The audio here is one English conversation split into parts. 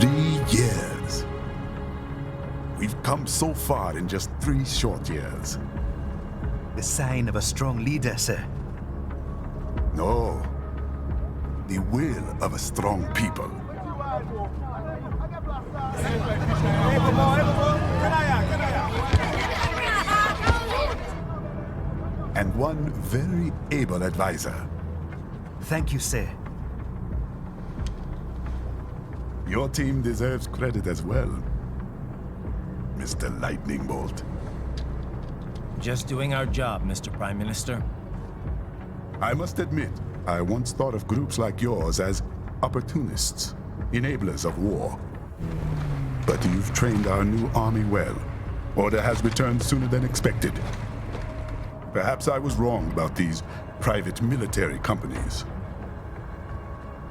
3 years. We've come so far in just 3 short years. The sign of a strong leader, sir. No. The will of a strong people. And one very able advisor. Thank you, sir. Your team deserves credit as well, Mr. Lightning Bolt. Just doing our job, Mr. Prime Minister. I must admit, I once thought of groups like yours as opportunists, enablers of war. But you've trained our new army well. Order has returned sooner than expected. Perhaps I was wrong about these private military companies.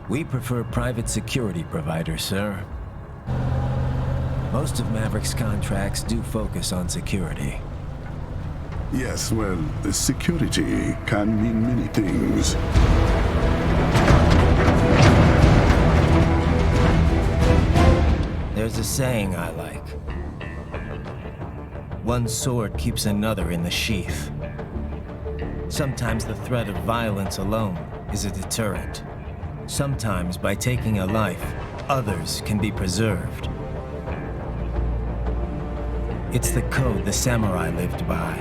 We prefer private security providers, sir. Most of Maverick's contracts do focus on security. Yes, well, security can mean many things. There's a saying I like. One sword keeps another in the sheath. Sometimes the threat of violence alone is a deterrent. Sometimes by taking a life, others can be preserved. It's the code the samurai lived by.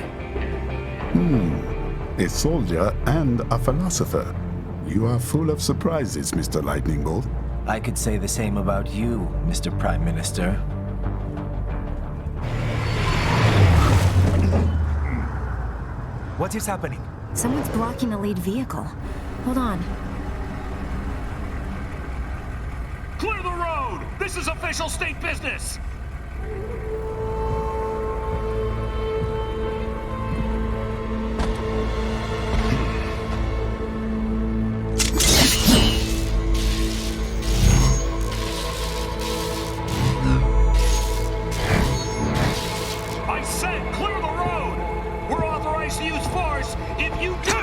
A soldier and a philosopher. You are full of surprises, Mr. Lightning Bolt. I could say the same about you, Mr. Prime Minister. What is happening? Someone's blocking the lead vehicle. Hold on. Clear the road! This is official state business! I said clear the road! We're authorized to use force if you do!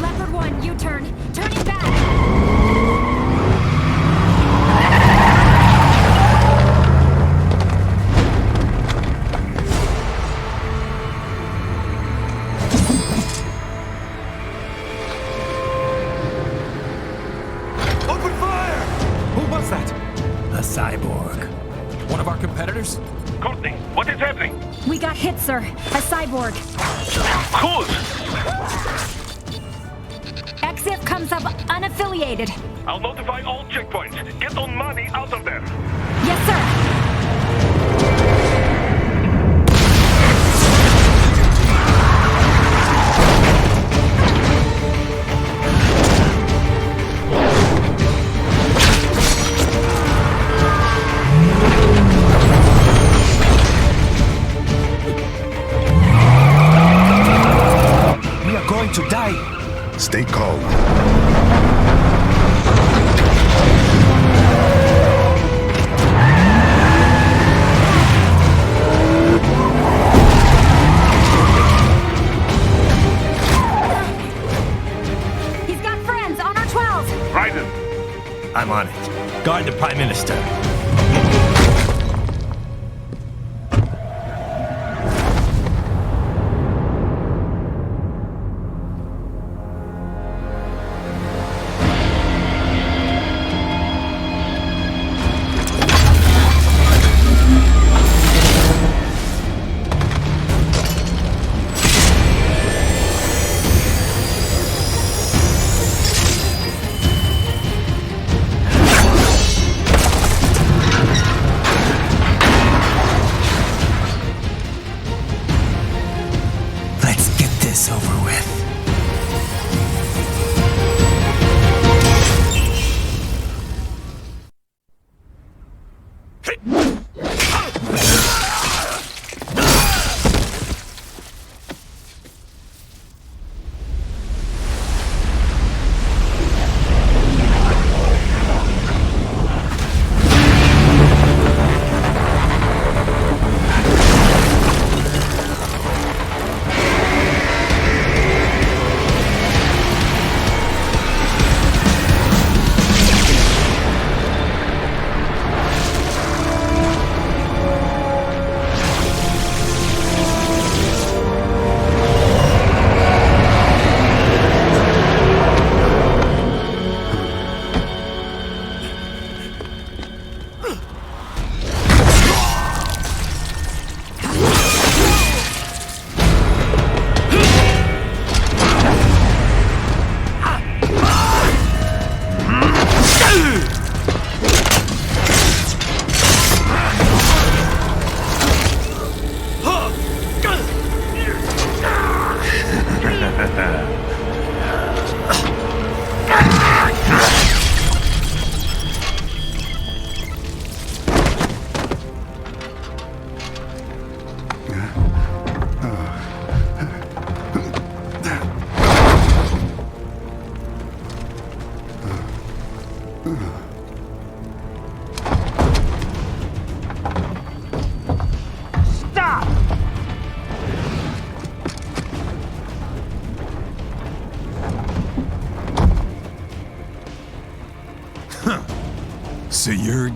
Leopard 1, U-turn. Turning back. Open fire! Who was that? A cyborg. One of our competitors? Courtney, what is happening? We got hit, sir. A cyborg. Who's? Exif comes up unaffiliated. I'll notify all checkpoints. Get on money out of there. Yes, sir. We are going to die. Stay calm. He's got friends on our 12s. Raiden, I'm on it. Guard the Prime Minister.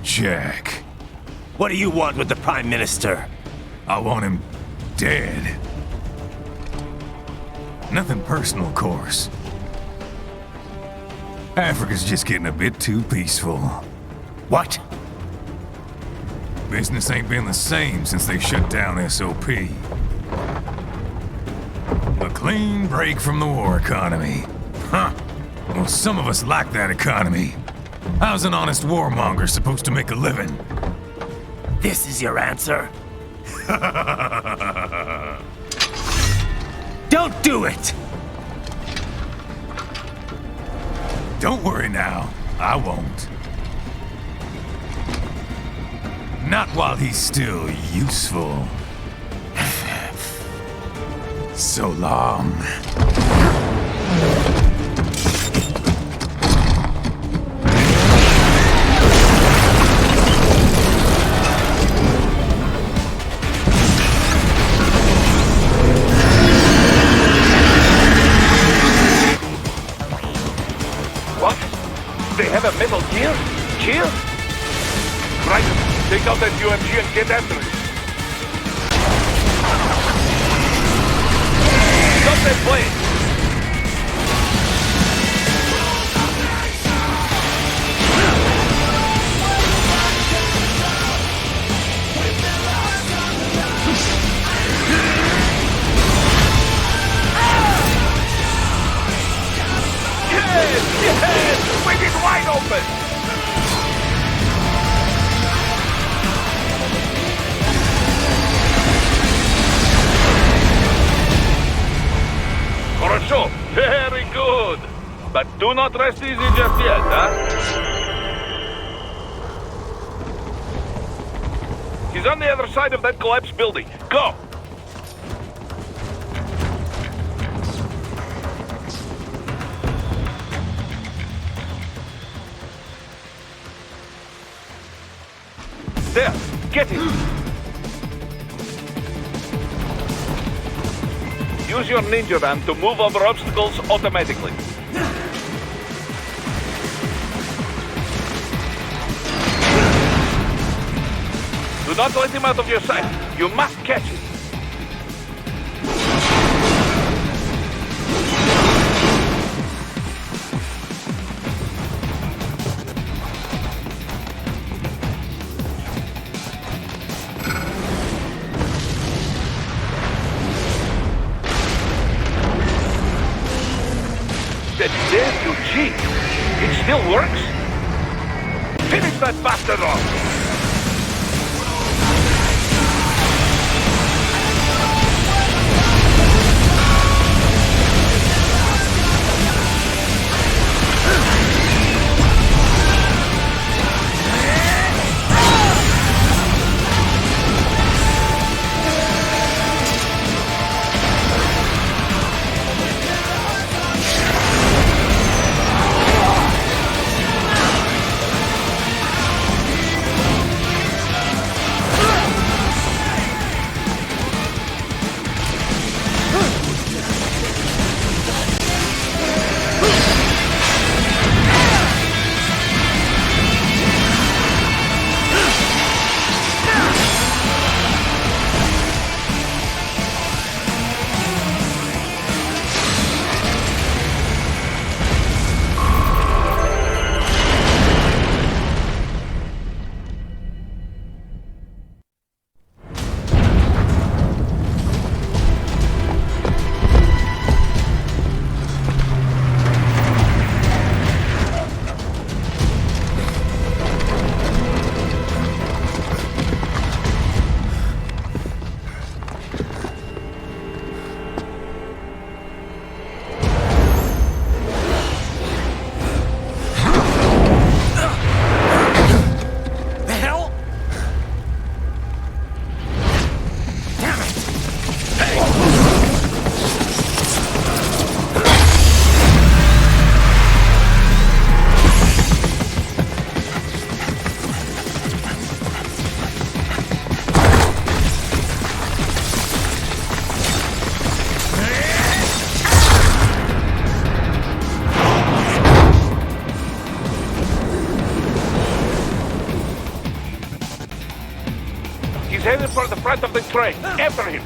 Jack. What do you want with the Prime Minister? I want him dead. Nothing personal, of course. Africa's just getting a bit too peaceful. What? Business ain't been the same since they shut down SOP. A clean break from the war economy. Huh. Well, some of us like that economy. How's an honest warmonger supposed to make a living? This is your answer? Don't do it! Don't worry now. I won't. Not while he's still useful. So long. What? They have a metal gear? Gear? Right. Take out that UMG and get after it. Stop that plane! Yes! Wing is wide open! Хорошо, very good. But do not rest easy just yet, huh? He's on the other side of that collapsed building. Go! There, get him! Use your ninja van to move over obstacles automatically. Do not let him out of your sight. You must catch him. That damn UG! It still works? Finish that bastard off! He's headed for the front of the train. After him.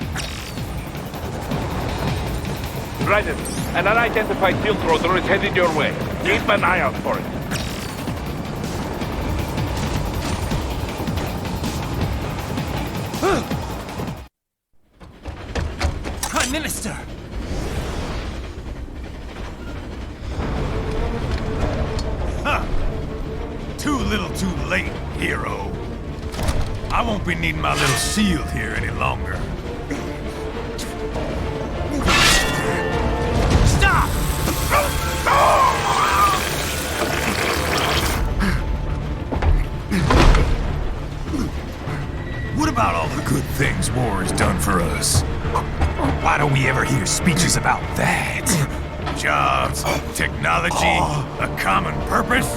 Raiden, an unidentified field roader is headed your way. Keep an eye out for it. Prime Minister! Too little too late, hero. I won't be needing my little shield here any longer. Stop! What about all the good things war has done for us? Why don't we ever hear speeches about that? Jobs, technology, a common purpose?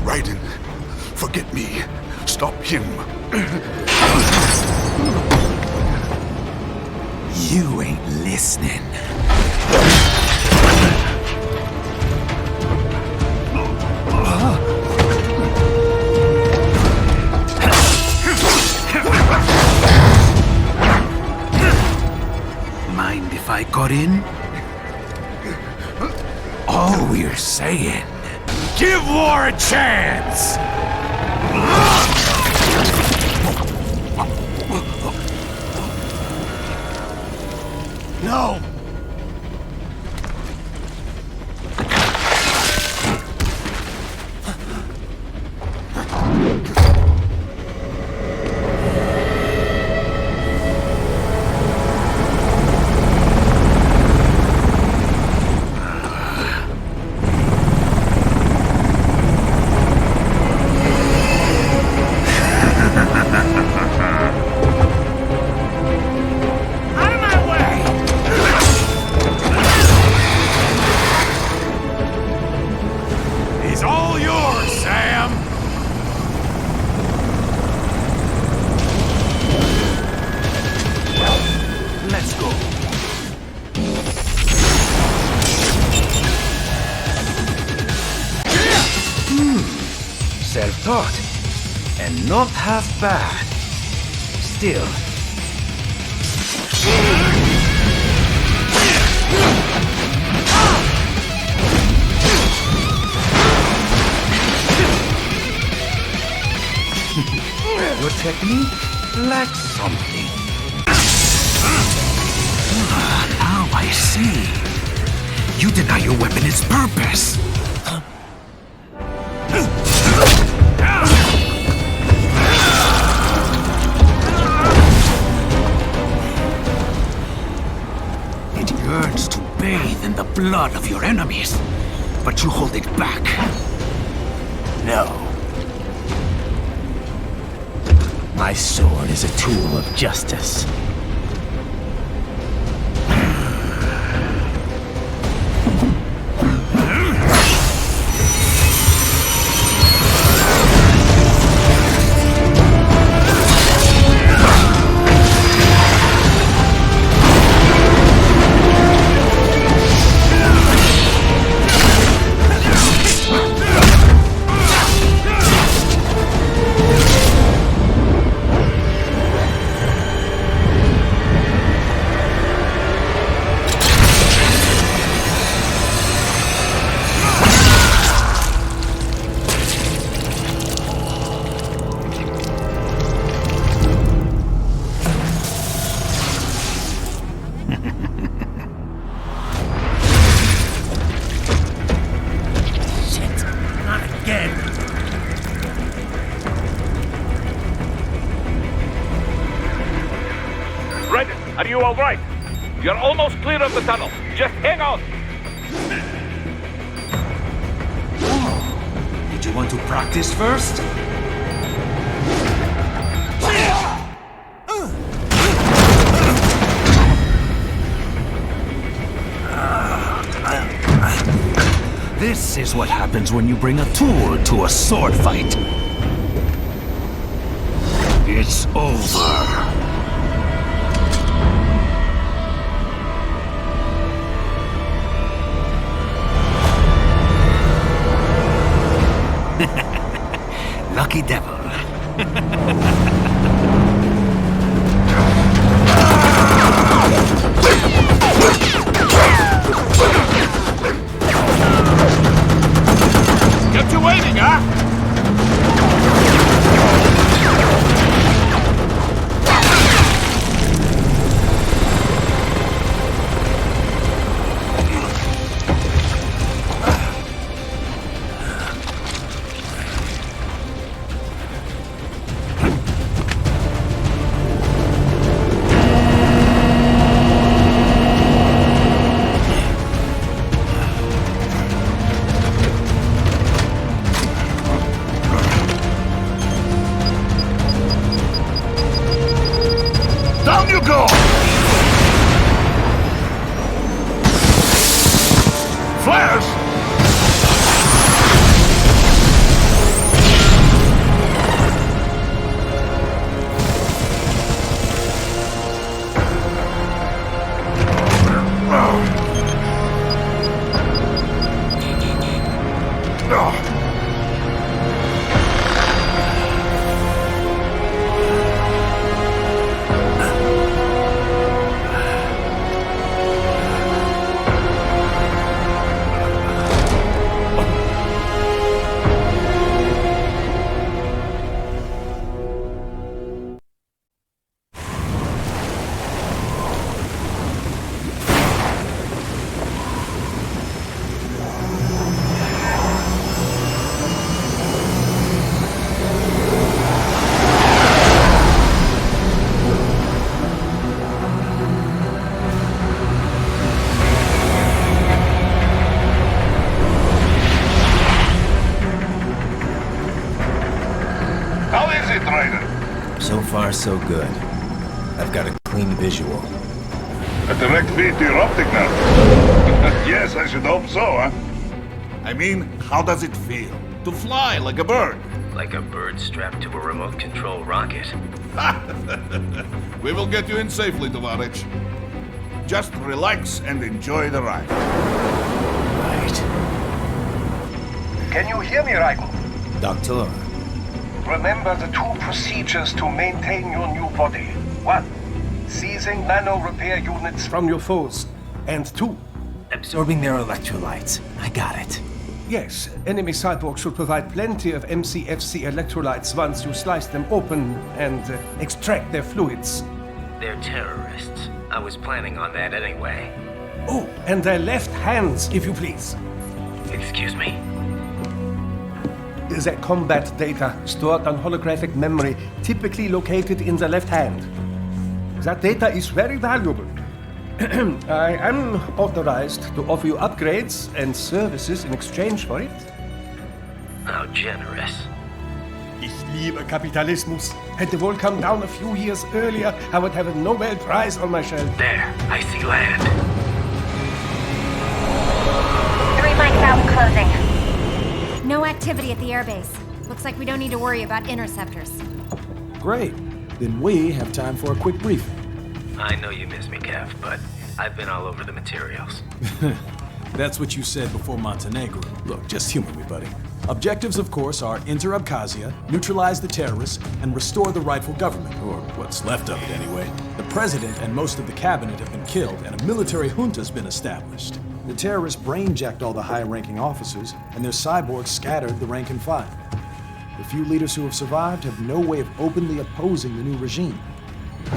Raiden, forget me. Stop him. You ain't listening. Mind if I got in? All we're saying, give war a chance! No! Self-taught, and not half bad. Still. Your technique lacks something. Now I see. You deny your weapon its purpose. It yearns to bathe in the blood of your enemies, but you hold it back. No. My sword is a tool of justice. Are you all right? You're almost clear of the tunnel. Just hang on. Did you want to practice first? This is what happens when you bring a tool to a sword fight. It's over. Lucky devil. Kept you waiting, huh? Down you go! Flares! How is it, Ryder? So far, so good. I've got a clean visual. A direct feed to your optic now. Yes, I should hope so, huh? I mean, how does it feel? To fly like a bird? Like a bird strapped to a remote control rocket. We will get you in safely, Tovarich. Just relax and enjoy the ride. Right. Can you hear me, Raiko? Doctor. Remember the two procedures to maintain your new body. 1. Seizing nano repair units from your foes. And 2. Absorbing their electrolytes. I got it. Yes, enemy cyborgs should provide plenty of MCFC electrolytes once you slice them open and extract their fluids. They're terrorists. I was planning on that anyway. Oh, and their left hands, if you please. Excuse me? The combat data stored on holographic memory, typically located in the left hand. That data is very valuable. I am authorized to offer you upgrades and services in exchange for it. How generous. Ich liebe Kapitalismus. Had the wall come down a few years earlier, I would have a Nobel Prize on my shelf. There, I see land. 3 mics out closing. No activity at the airbase. Looks like we don't need to worry about interceptors. Great. Then we have time for a quick briefing. I know you miss me, Kev, but I've been all over the materials. That's what you said before Montenegro. Look, just humor me, buddy. Objectives, of course, are enter Abkhazia, neutralize the terrorists, and restore the rightful government, or what's left of it anyway. The president and most of the cabinet have been killed, and a military junta's been established. The terrorists brain-jacked all the high-ranking officers, and their cyborgs scattered the rank and file. The few leaders who have survived have no way of openly opposing the new regime.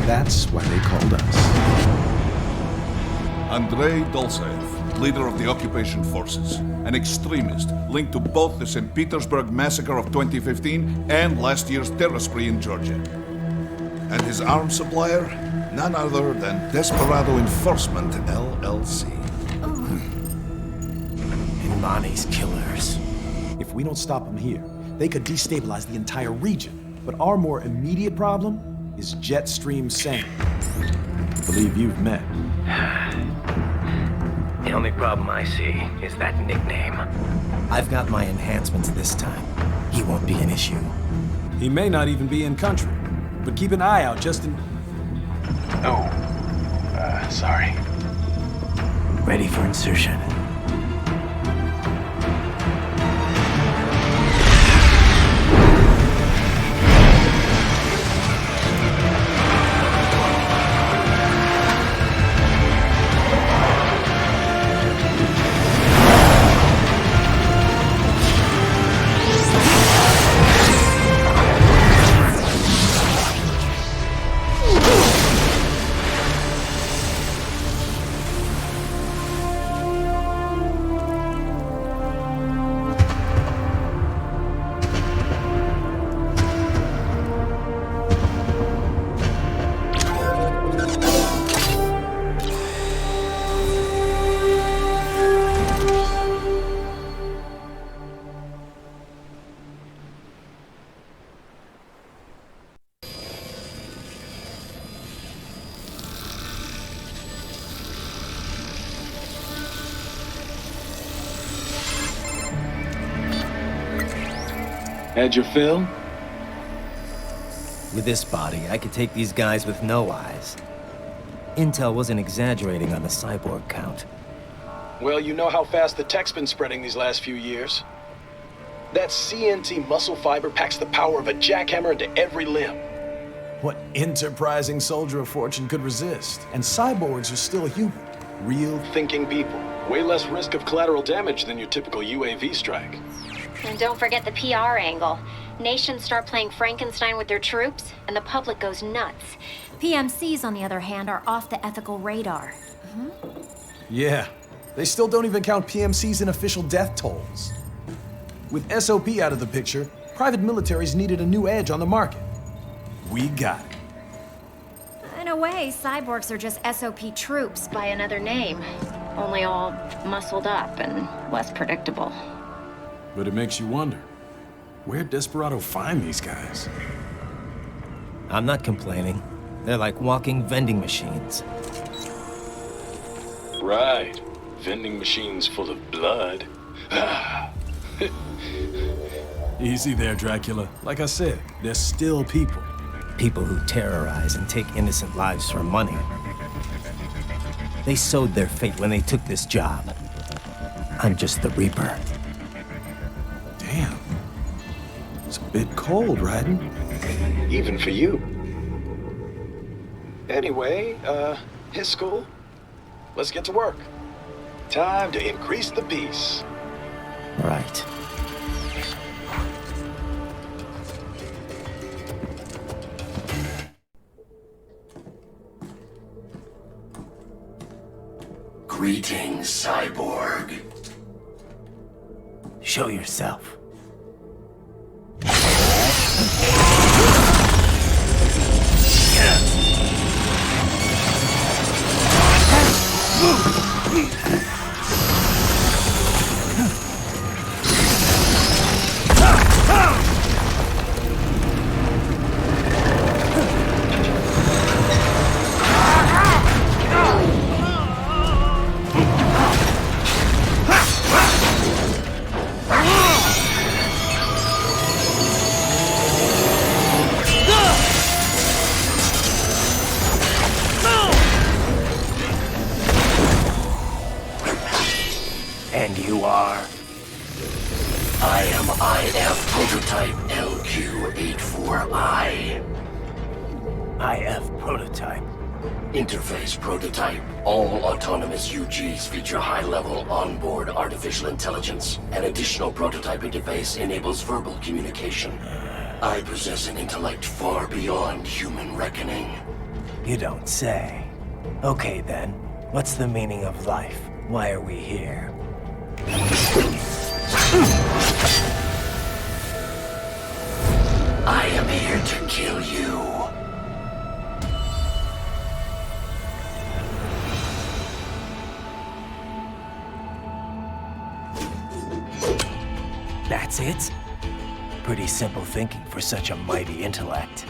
That's why they called us. Andrei Dolzaev, leader of the occupation forces, an extremist linked to both the St. Petersburg massacre of 2015 and last year's terror spree in Georgia. And his arms supplier, none other than Desperado Enforcement, LLC. Imani's killers. If we don't stop them here, they could destabilize the entire region. But our more immediate problem is Jetstream Sam. I believe you've met. The only problem I see is that nickname. I've got my enhancements this time. He won't be an issue. He may not even be in country, but keep an eye out just in... Sorry. Ready for insertion. Had your fill? With this body, I could take these guys with no eyes. Intel wasn't exaggerating on the cyborg count. Well, you know how fast the tech's been spreading these last few years. That CNT muscle fiber packs the power of a jackhammer into every limb. What enterprising soldier of fortune could resist? And cyborgs are still human. Real Thinking people. Way less risk of collateral damage than your typical UAV strike. And don't forget the PR angle. Nations start playing Frankenstein with their troops, and the public goes nuts. PMCs, on the other hand, are off the ethical radar. Yeah. They still don't even count PMCs in official death tolls. With SOP out of the picture, private militaries needed a new edge on the market. We got it. In a way, cyborgs are just SOP troops by another name. Only all muscled up and less predictable. But it makes you wonder, where'd Desperado find these guys? I'm not complaining. They're like walking vending machines. Right. Vending machines full of blood. Easy there, Dracula. Like I said, they're still people. People who terrorize and take innocent lives for money. They sowed their fate when they took this job. I'm just the Reaper. Damn. It's a bit cold, Raiden. Even for you. Anyway, his school. Let's get to work. Time to increase the peace. Right. Greetings, cyborg. Show yourself. And you are? I am IF Prototype LQ84I. IF Prototype. Interface Prototype. All autonomous UGs feature high-level onboard artificial intelligence. An additional prototype interface enables verbal communication. I possess an intellect far beyond human reckoning. You don't say. Okay then, what's the meaning of life? Why are we here? I am here to kill you. That's it? Pretty simple thinking for such a mighty intellect.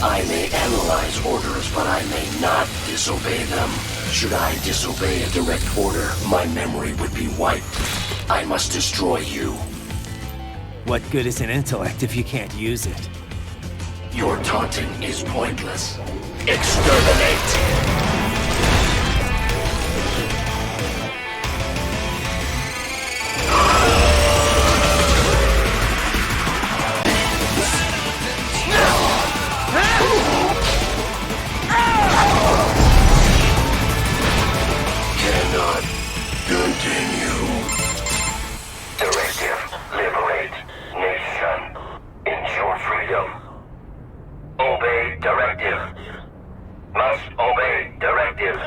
I may analyze orders, but I may not disobey them. Should I disobey a direct order, my memory would be wiped. I must destroy you. What good is an intellect if you can't use it? Your taunting is pointless. Exterminate! Cannot continue. Directive, liberate nation. Ensure freedom. Obey directive. Must obey directive.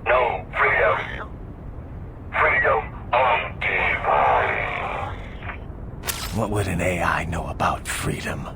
No freedom. Freedom on device. What would an AI know about freedom?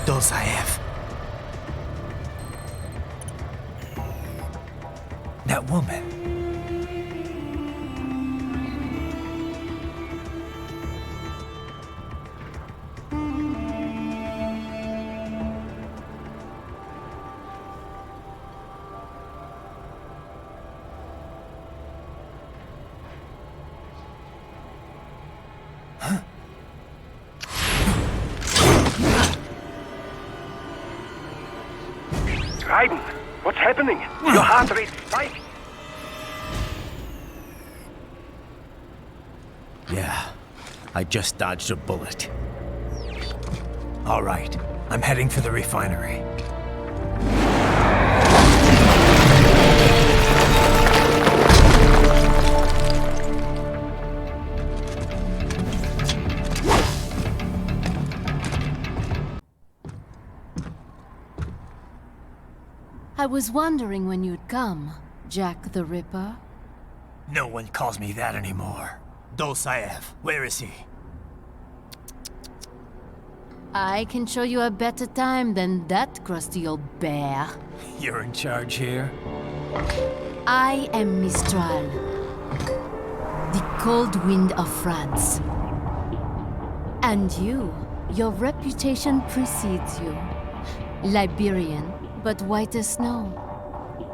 Dosaev. That woman. Raiden, what's happening? Your heart rate spiking. Yeah, I just dodged a bullet. All right, I'm heading for the refinery. I was wondering when you'd come, Jack the Ripper. No one calls me that anymore. Dosaev, where is he? I can show you a better time than that crusty old bear. You're in charge here? I am Mistral, the cold wind of France. And your reputation precedes you. Liberian, but white as snow.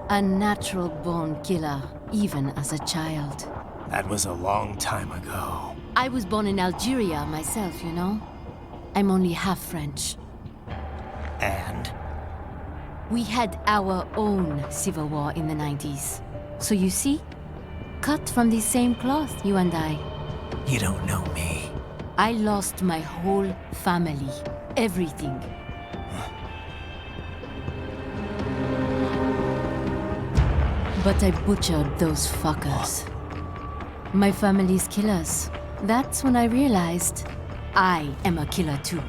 A natural-born killer, even as a child. That was a long time ago. I was born in Algeria myself, you know? I'm only half French. And? We had our own civil war in the 90s. So you see? Cut from the same cloth, you and I. You don't know me. I lost my whole family. Everything. But I butchered those fuckers. My family's killers. That's when I realized I am a killer too.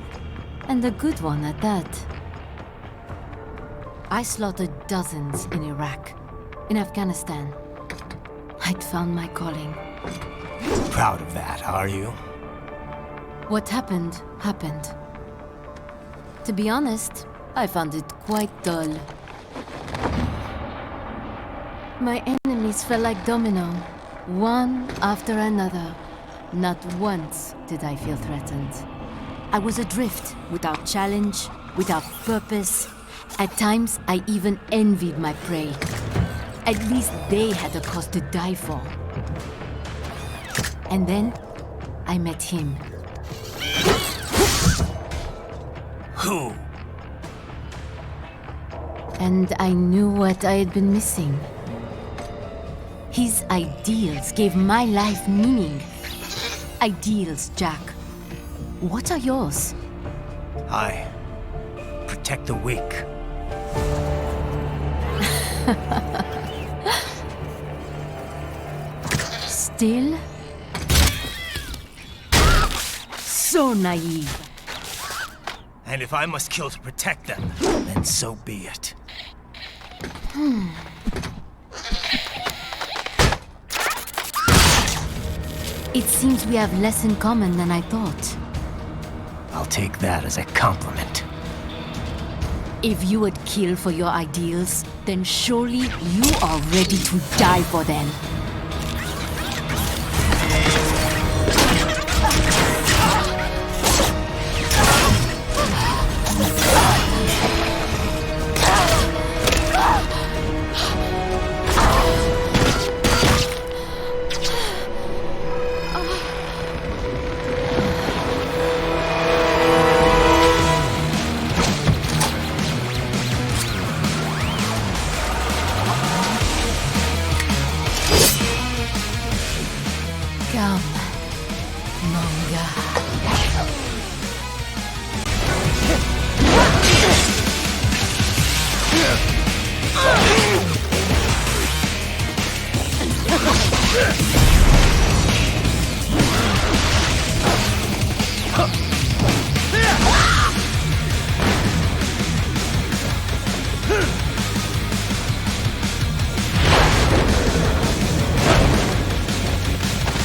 And a good one at that. I slaughtered dozens in Iraq, in Afghanistan. I'd found my calling. Proud of that, are you? What happened, happened. To be honest, I found it quite dull. My enemies fell like domino, one after another. Not once did I feel threatened. I was adrift, without challenge, without purpose. At times, I even envied my prey. At least they had a cause to die for. And then, I met him. Who? And I knew what I had been missing. His ideals gave my life meaning. Ideals, Jack. What are yours? I protect the weak. Still? So naive. And if I must kill to protect them, then so be it. It seems we have less in common than I thought. I'll take that as a compliment. If you would kill for your ideals, then surely you are ready to die for them.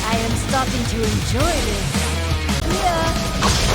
I am starting to enjoy this. Yeah.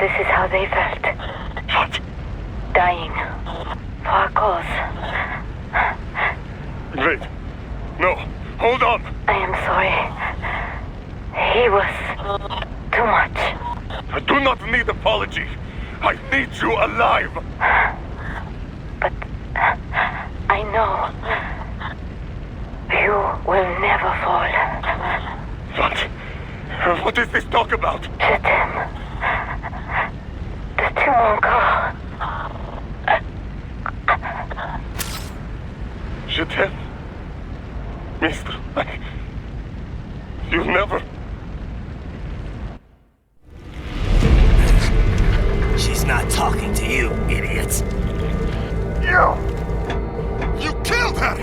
this is how they felt. What? Dying. For a cause. Wait. No. Hold on. I am sorry. He was too much. I do not need apology. I need you alive. But I know you will never fall. What? What is this talk about? Je t'aime. De tout mon corps. Je t'aime. Mister, you never... She's not talking to you, idiot. You! You killed her!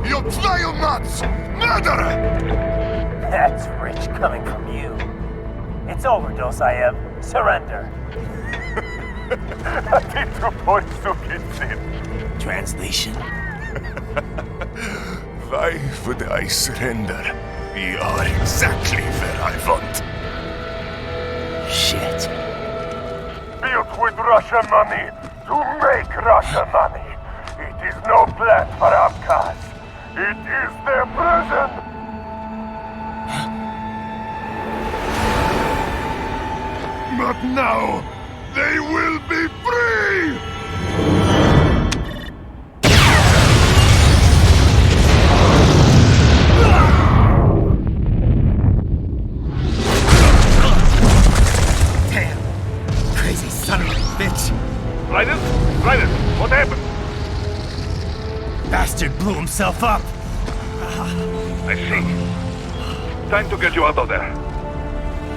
You vile nuts! Murderer! That's rich coming from you. It's overdose, I am. Surrender. Translation? Why would I surrender? We are exactly where I want. Shit. Built with Russian money to make Russian money. It is no plan for outcasts. It is their prison. But now, they will be free! Damn! Crazy son of a bitch! Raiden? Raiden, what happened? Bastard blew himself up! I see. Time to get you out of there.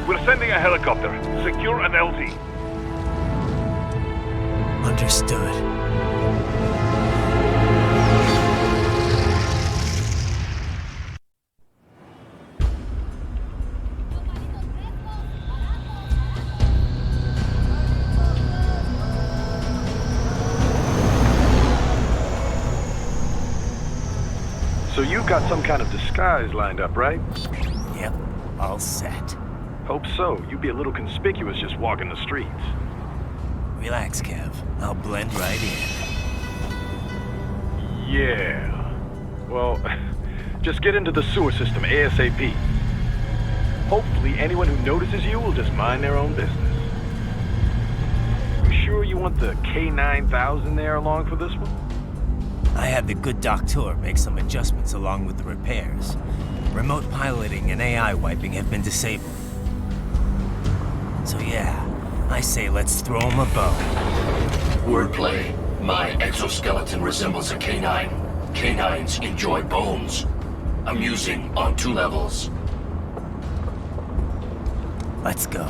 We're sending a helicopter. Secure an LZ. Understood. So you've got some kind of disguise lined up, right? Yep, all set. Hope so. You'd be a little conspicuous just walking the streets. Relax, Kev. I'll blend right in. Yeah. Well, just get into the sewer system ASAP. Hopefully anyone who notices you will just mind their own business. You sure you want the K9000 there along for this one? I had the good doctor make some adjustments along with the repairs. Remote piloting and AI wiping have been disabled. So yeah, I say let's throw him a bone. Wordplay. My exoskeleton resembles a canine. Canines enjoy bones. Amusing on 2 levels. Let's go.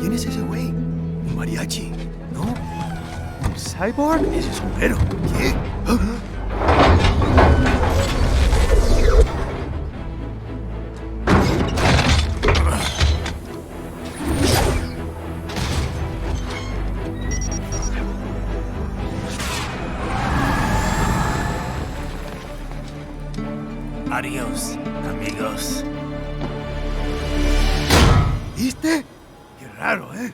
¿Quién es ese güey? ¿Un mariachi? ¿No? ¿Un cyborg? Ese es sombrero. ¿Qué? Adiós, amigos. ¿Viste? Qué raro, ¿eh?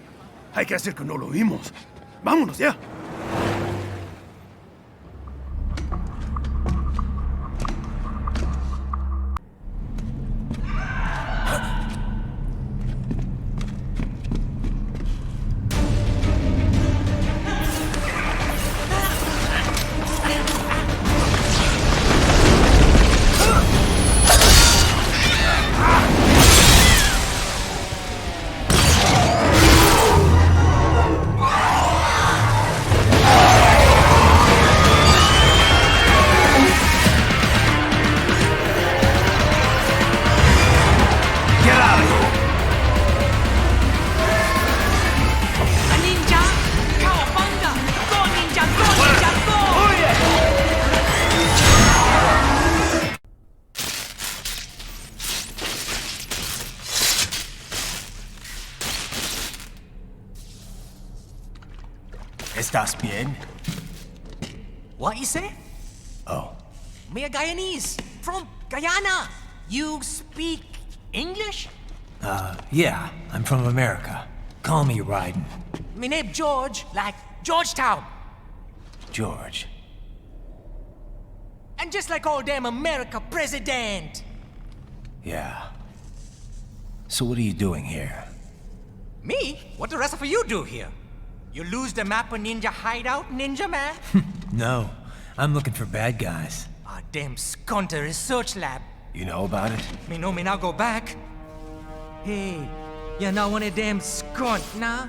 Hay que hacer que no lo vimos. Vámonos ya. ¿Estás bien? What you say? Oh. Me a Guyanese, from Guyana. You speak English? Yeah, I'm from America. Call me Ryden. Me name George, like Georgetown. George. And just like all damn America president. Yeah. So what are you doing here? Me? What the rest of you do here? You lose the map of Ninja Hideout, Ninja Man? No, I'm looking for bad guys. Ah, damn Skunter research lab. You know about it? Me know me now go back. Hey, you're not one of them skunt, nah?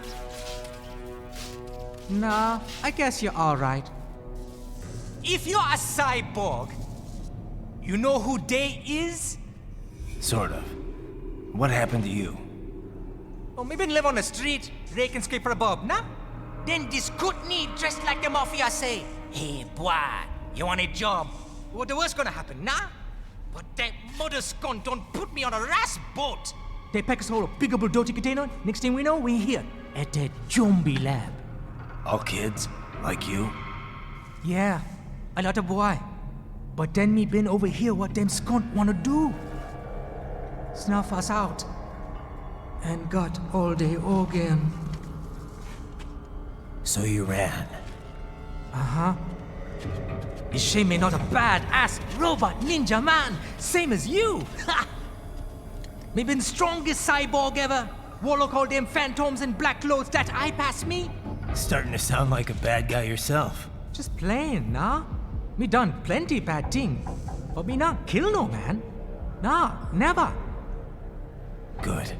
Nah, I guess you're alright. If you're a cyborg, you know who they is? Sort of. What happened to you? Oh, me been live on the street, rake and scrape for a bob, nah? Then this Kootenai dressed like the mafia say, hey, boy, you want a job? What the worst gonna happen, nah? But that mother skunt don't put me on a ras boat. They pack us all a big old dirty container. Next thing we know, we're here at that zombie lab. All kids? Like you? Yeah, a lot of boy. But then me been over here what them skunt wanna do. Snuff us out. And got all day again. So you ran? Uh-huh. It's shame me not a bad-ass robot ninja man, same as you. Ha! Me been strongest cyborg ever. Warlock all them phantoms in black clothes that eye pass me. Starting to sound like a bad guy yourself. Just plain, nah? Me done plenty bad thing. But me not kill no man. Nah, never. Good.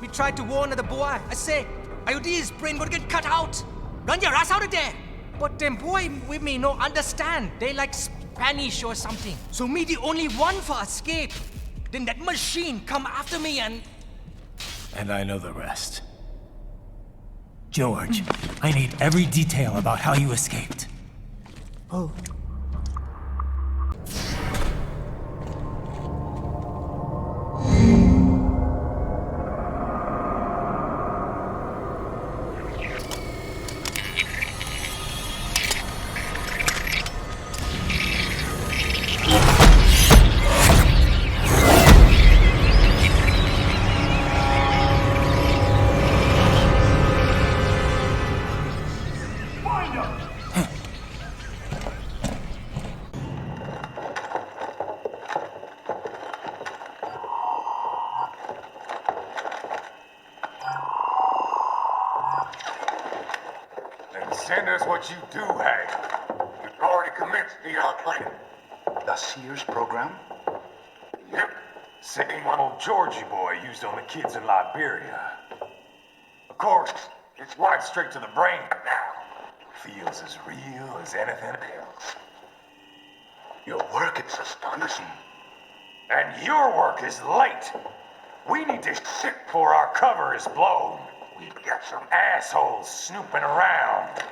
We tried to warn the boy. I say, IOD's brain gonna get cut out. Run your ass out of there. But them boy with me no understand. They like Spanish or something. So me the only one for escape. Then that machine come after me and... And I know the rest. George, I need every detail about how you escaped. Oh. Send us what you do have. You've already commenced the outplay. The Sears program? Yep. Same one old Georgie boy used on the kids in Liberia. Of course, it's right straight to the brain now. Feels as real as anything else. Your work is astonishing. And your work is late. We need to shit before our cover is blown. We've got some assholes snooping around.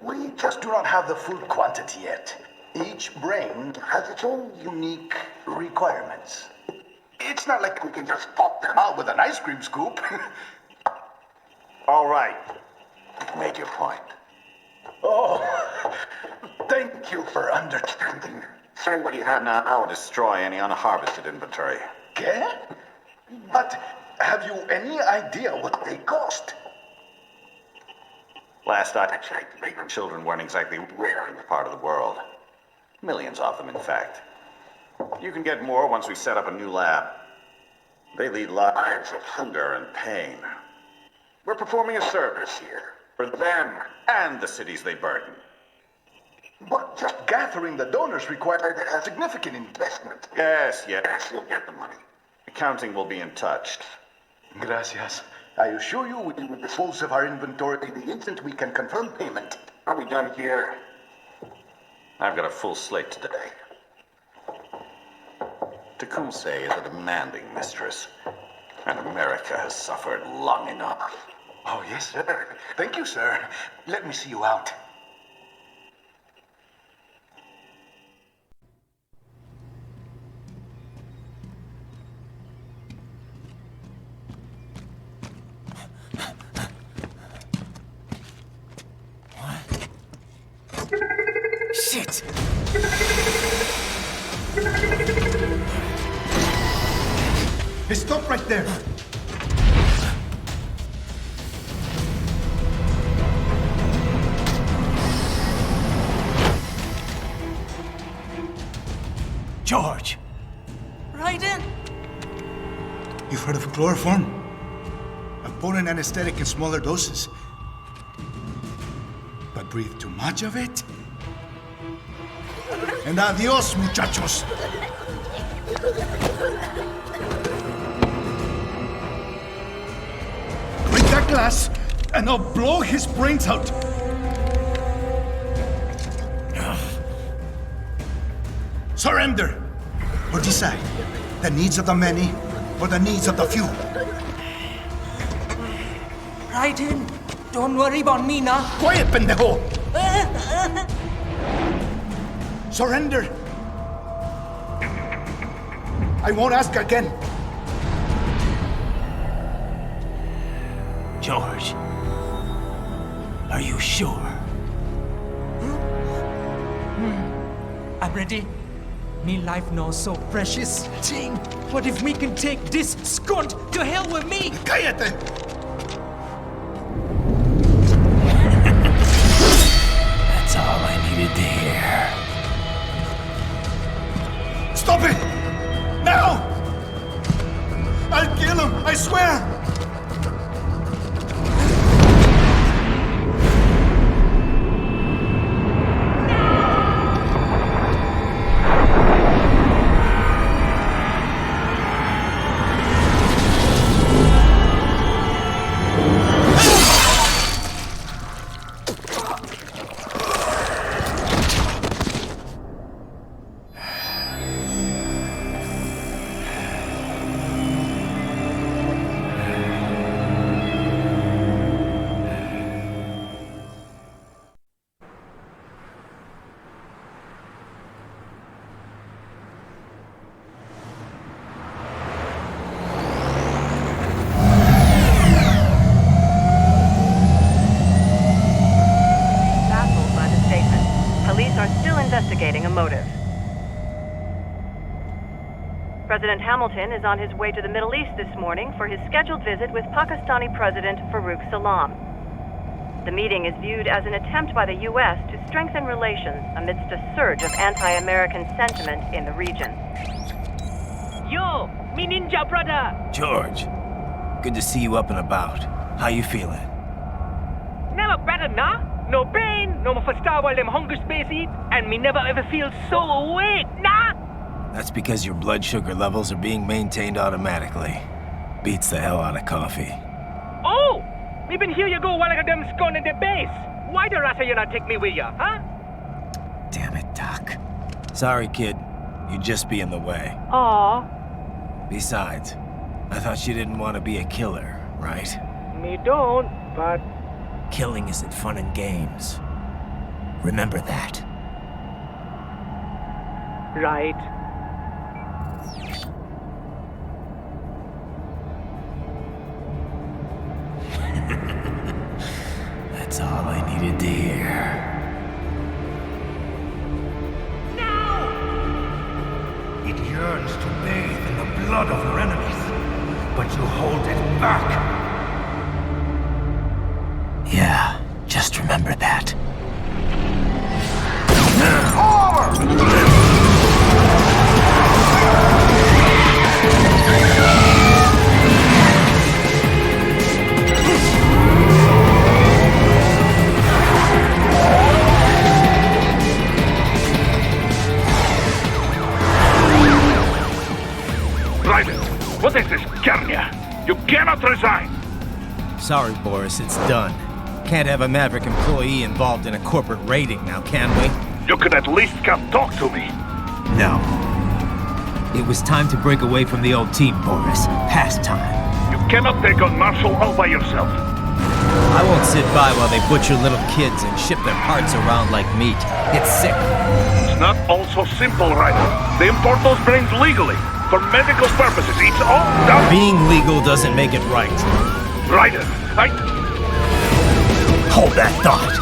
We just do not have the full quantity yet. Each brain has its own unique requirements. It's not like we can just pop them out with an ice cream scoop. All right. Make your point. Oh, thank you for understanding. Say what you have now, I'll destroy any unharvested inventory. Okay? But have you any idea what they cost? Last I checked, children weren't exactly rare in this part of the world. Millions of them, in fact. You can get more once we set up a new lab. They lead lives of hunger and pain. We're performing a service here for them and the cities they burden. But just gathering the donors required a significant investment. Yes, you'll get the money. Accounting will be in touch. Gracias. I assure you we will dispose of our inventory the instant we can confirm payment. Are we done here? I've got a full slate today. Tecumseh is a demanding mistress, and America has suffered long enough. Oh, yes, sir. Thank you, sir. Let me see you out. Hey, stop right there! George! Raiden! You've heard of chloroform? A potent anesthetic in smaller doses. But breathe too much of it? And adios, muchachos! Break that glass, and I'll blow his brains out! Surrender! Or decide. The needs of the many, or the needs of the few. Raiden, don't worry about me now. Quiet, pendejo! Surrender! I won't ask again. George, are you sure? I'm ready. Me life now so precious. Ting, what if we can take this skunt to hell with me? Cállate! That's all I needed to hear. Stop it! Now! I'll kill him, I swear! Investigating a motive. President Hamilton is on his way to the Middle East this morning for his scheduled visit with Pakistani President Farouk Salam. The meeting is viewed as an attempt by the U.S. to strengthen relations amidst a surge of anti-American sentiment in the region. Yo, me ninja brother! George, good to see you up and about. How you feeling? Never better, nah? No pain, no more for star while them hunger space eat, and me never ever feel so awake, nah? That's because your blood sugar levels are being maintained automatically. Beats the hell out of coffee. Oh! Me been here you go while I got them scone in the base. Why the rasta you not take me with ya, huh? Damn it, Doc. Sorry, kid. You'd just be in the way. Aw. Besides, I thought you didn't want to be a killer, right? Me don't, but... Killing isn't fun and games. Remember that. Right. That's all I needed to hear. No! It yearns to bathe in the blood of your enemies, but you hold it back. Yeah, just remember that. Raiden, what is this, Kernia? You cannot resign! Sorry, Boris, it's done. Can't have a Maverick employee involved in a corporate raiding now, can we? You could at least come talk to me. No. It was time to break away from the old team, Boris. Past time. You cannot take on Marshall all by yourself. I won't sit by while they butcher little kids and ship their parts around like meat. It's sick. It's not all so simple, Raiden. They import those brains legally. For medical purposes. It's all done. Being legal doesn't make it right. Raiden, Hold that thought.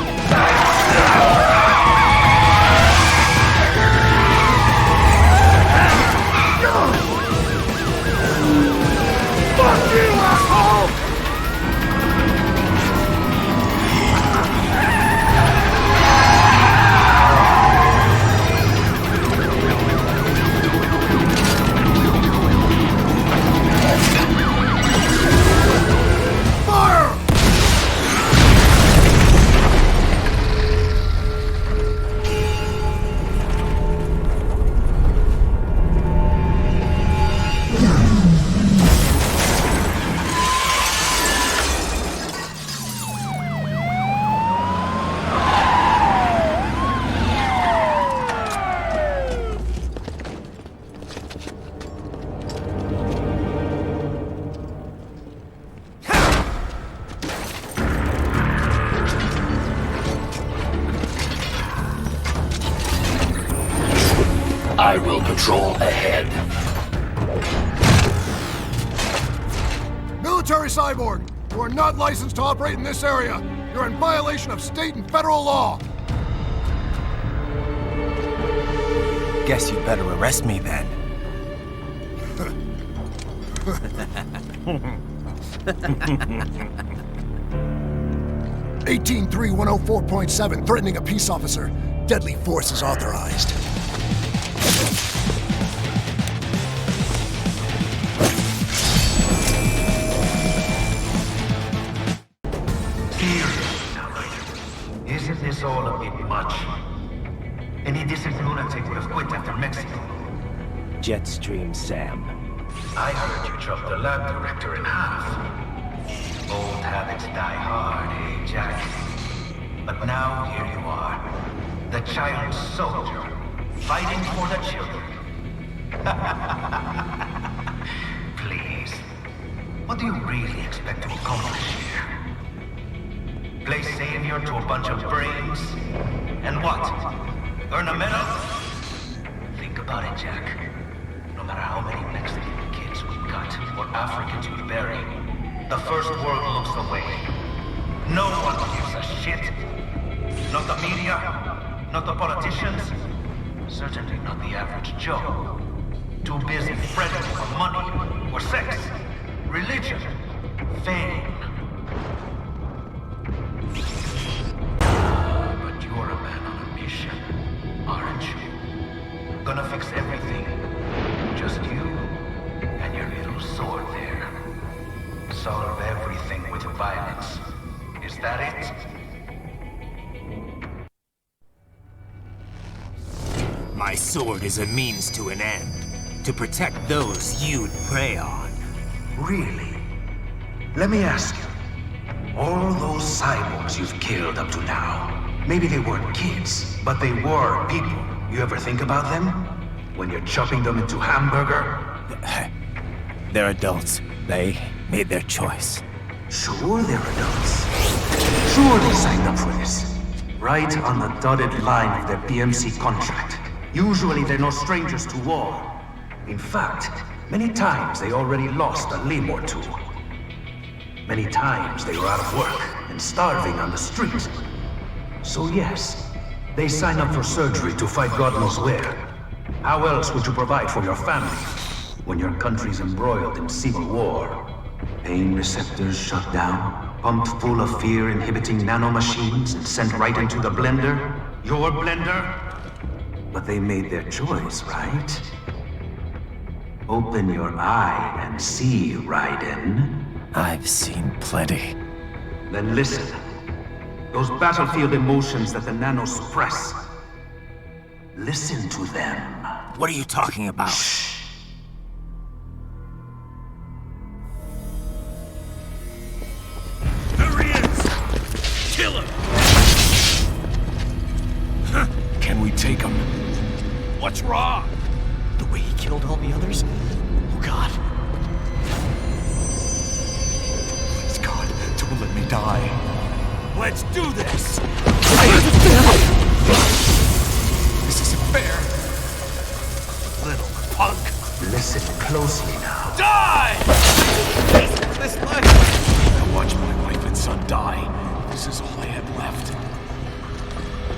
I will patrol ahead. Military cyborg, you are not licensed to operate in this area. You're in violation of state and federal law. Guess you'd better arrest me then. 183-104.7, threatening a peace officer. Deadly force is authorized. Isn't this all a bit much? Any decent lunatic would have quit after Mexico. Jetstream, Sam. I heard you chopped the lab director in half. Old habits die hard, eh, Jack? But now here you are. The child soldier, fighting for the children. Please. What do you really expect to accomplish here? Play savior to a bunch of brains? And what? Earn a medal? Think about it, Jack. No matter how many Mexican kids we cut or Africans we bury, the first world looks away. No one gives a shit. Not the media, not the politicians, certainly not the average Joe. Too busy fretting for money, or sex, religion, fame. But you're a man on a mission, aren't you? Gonna fix everything. Just you and your little sword there. Solve everything with violence. Is that it? My sword is a means to an end. To protect those you'd prey on. Really? Let me ask you. All those cyborgs you've killed up to now, maybe they weren't kids, but they were people. You ever think about them? When you're chopping them into hamburger? They're adults. They made their choice. Sure they're adults. Sure they signed up for this. Right on the dotted line of their PMC contract. Usually they're no strangers to war. In fact, many times they already lost a limb or two. Many times they were out of work and starving on the street. So yes, they sign up for surgery to fight God knows where. How else would you provide for your family when your country's embroiled in civil war? Pain receptors shut down, pumped full of fear-inhibiting nanomachines and sent right into the blender? Your blender? But they made their choice, right? Open your eye and see, Raiden. I've seen plenty. Then listen. Those battlefield emotions that the nanos suppress. Listen to them. What are you talking about? Shh. There he is! Kill him! Can we take him? What's wrong? The way he killed all the others? Oh God. Please God, don't let me die. Let's do this! This isn't fair. Little punk! Listen closely now. Die! This life! I watched my wife and son die. This is all I had left.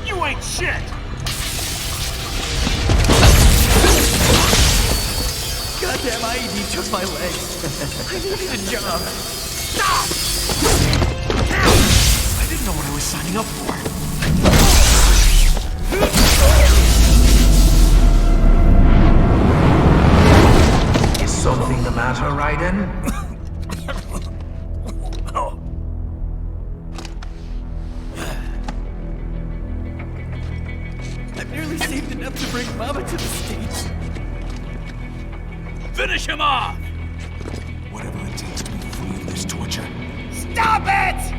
You ain't shit! Goddamn IED took my legs. I needed a job. Stop! I didn't know what I was signing up for. Is something the matter, Raiden? I've nearly saved enough to bring Mama to the States. Finish him off! Whatever it takes to be free of this torture. Stop it!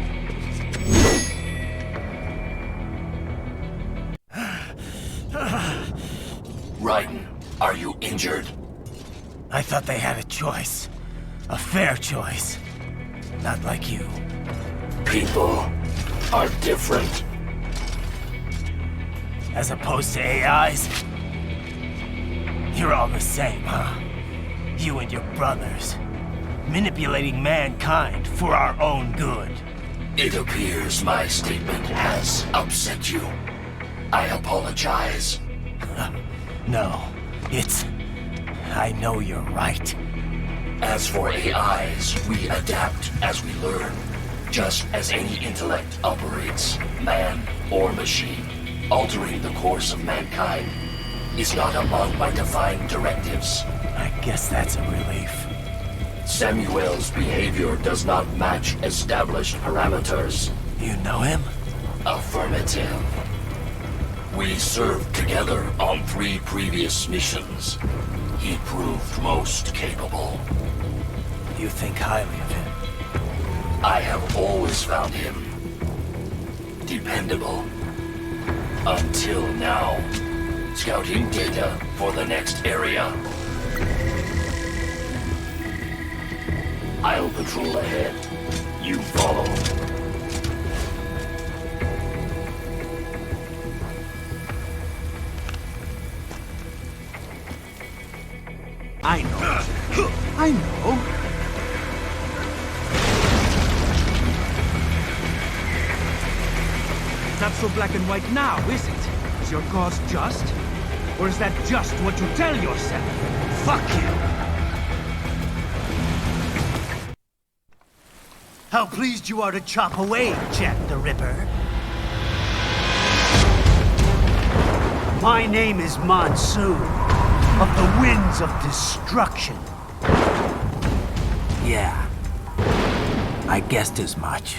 Raiden, are you injured? I thought they had a choice. A fair choice. Not like you. People are different. As opposed to AIs? You're all the same, huh? You and your brothers. Manipulating mankind for our own good. It appears my statement has upset you. I apologize. No, it's... I know you're right. As for AIs, we adapt as we learn. Just as any intellect operates, man or machine. Altering the course of mankind is not among my defined directives. I guess that's a relief. Samuel's behavior does not match established parameters. You know him? Affirmative. We served together on 3 previous missions. He proved most capable. You think highly of him? I have always found him dependable. Until now. Scouting data for the next area. I'll patrol ahead. You follow. I know. I know. Not so black and white now, is it? Is your cause just? Or is that just what you tell yourself? Fuck you! How pleased you are to chop away, Jack the Ripper. My name is Monsoon, of the Winds of Destruction. Yeah. I guessed as much.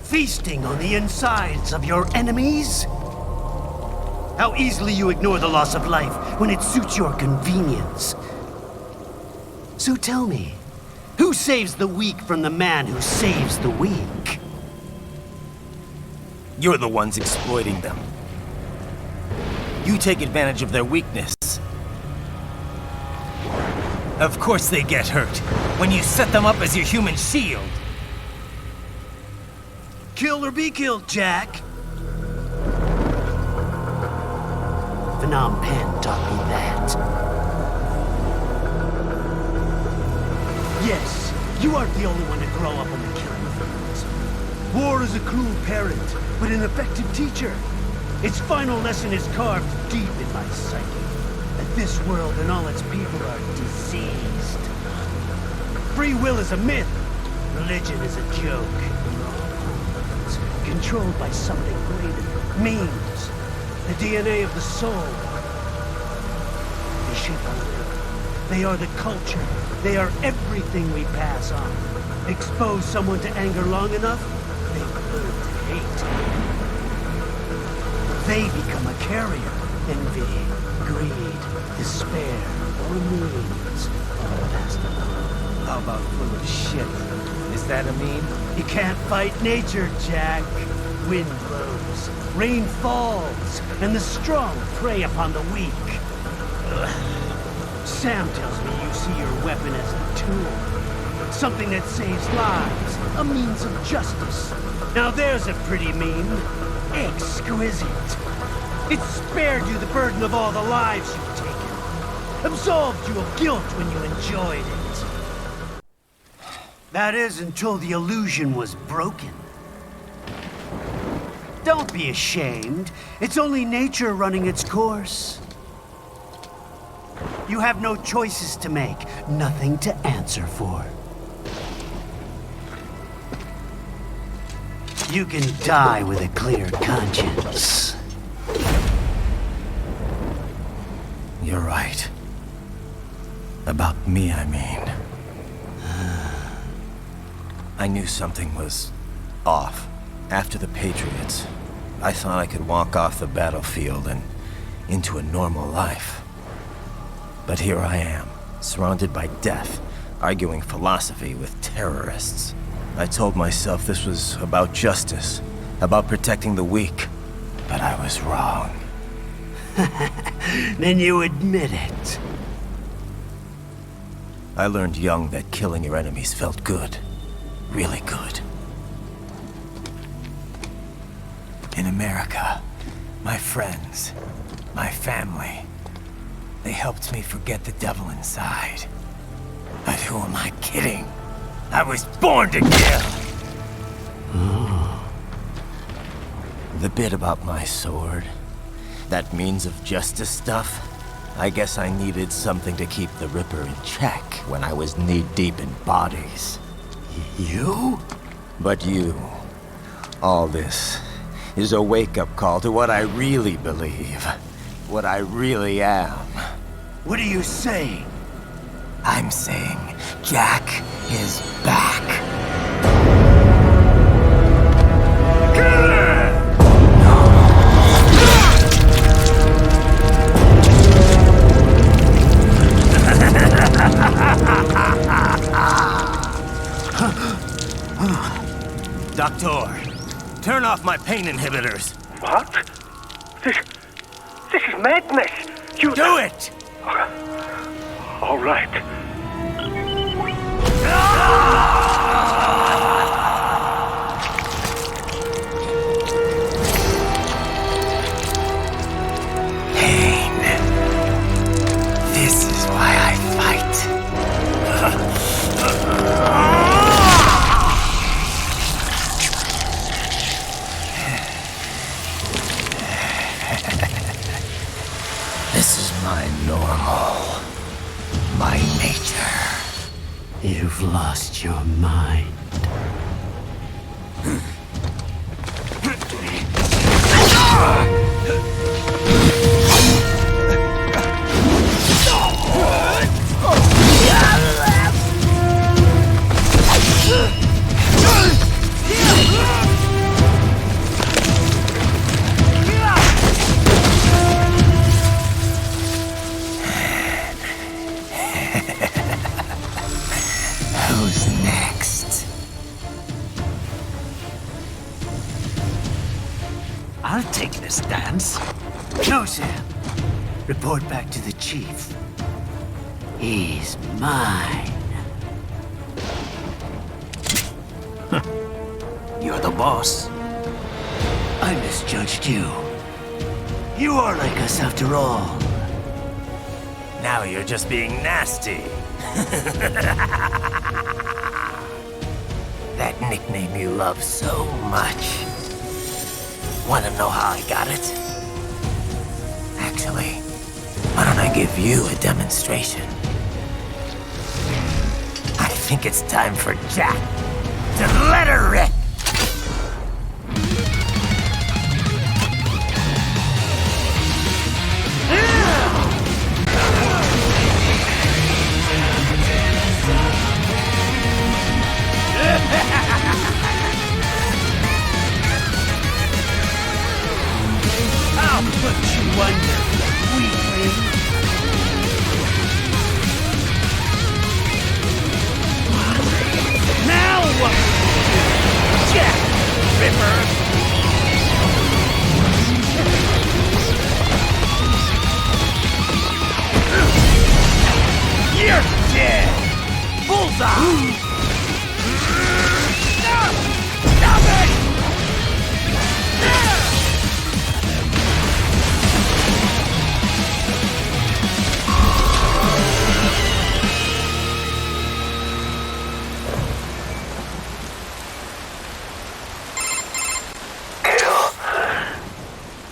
Feasting on the insides of your enemies? How easily you ignore the loss of life when it suits your convenience. So tell me, who saves the weak from the man who saves the weak? You're the ones exploiting them. You take advantage of their weakness. Of course they get hurt when you set them up as your human shield. Kill or be killed, Jack. Phnom Penh taught me that. Yes, you aren't the only one to grow up on the killing fields. War is a cruel parent, but an effective teacher. Its final lesson is carved deep in my psyche. That this world and all its people are diseased. Free will is a myth. Religion is a joke. Controlled by something greater. Memes. The DNA of the soul. They shape our will. They are the culture. They are everything we pass on. Expose someone to anger long enough, they learn to hate. They become a carrier. Envy, greed, despair, or memes. All passed along. How about full of shit? Is that a meme? You can't fight nature, Jack. Wind blows, rain falls, and the strong prey upon the weak. Ugh. Sam tells me you see your weapon as a tool. Something that saves lives, a means of justice. Now there's a pretty meme. Exquisite. It spared you the burden of all the lives you've taken. Absolved you of guilt when you enjoyed it. That is, until the illusion was broken. Don't be ashamed. It's only nature running its course. You have no choices to make, nothing to answer for. You can die with a clear conscience. You're right. About me, I mean. I knew something was off after the Patriots. I thought I could walk off the battlefield and into a normal life. But here I am, surrounded by death, arguing philosophy with terrorists. I told myself this was about justice, about protecting the weak, but I was wrong. Then you admit it. I learned young that killing your enemies felt good. Really good. In America, my friends, my family, they helped me forget the devil inside. But who am I kidding? I was born to kill! The bit about my sword, that means of justice stuff, I guess I needed something to keep the Ripper in check when I was knee-deep in bodies. You? But you, all this, is a wake-up call to what I really believe. What I really am. What are you saying? I'm saying Jack is back. Doctor, turn off my pain inhibitors. What? This is madness. You do it! All right. Pain. This is why I fight. This is my normal. My nature. You've lost your mind. Who's next? I'll take this dance. No, Sam. Report back to the chief. He's mine. You're the boss. I misjudged you. You are like us after all. Now you're just being nasty. That nickname you love so much. Want to know how I got it? Actually, why don't I give you a demonstration? I think it's time for Jack to let her rip. I'll put you under, weakling. Now what? Jack Ripper! You're dead! Bullseye! Stop it!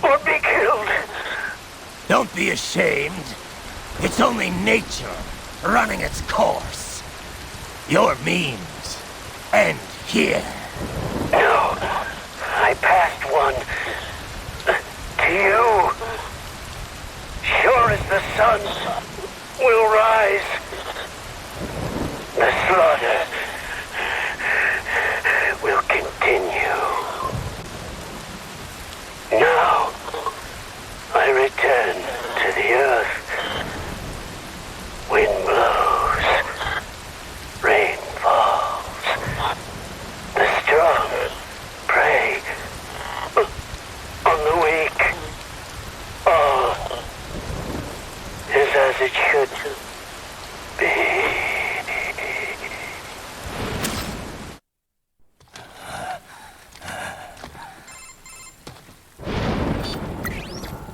Or be killed. Don't be ashamed. It's only nature running its course. Your means end here. No, I passed one. To you. Sure as the sun will rise. The slaughter will continue.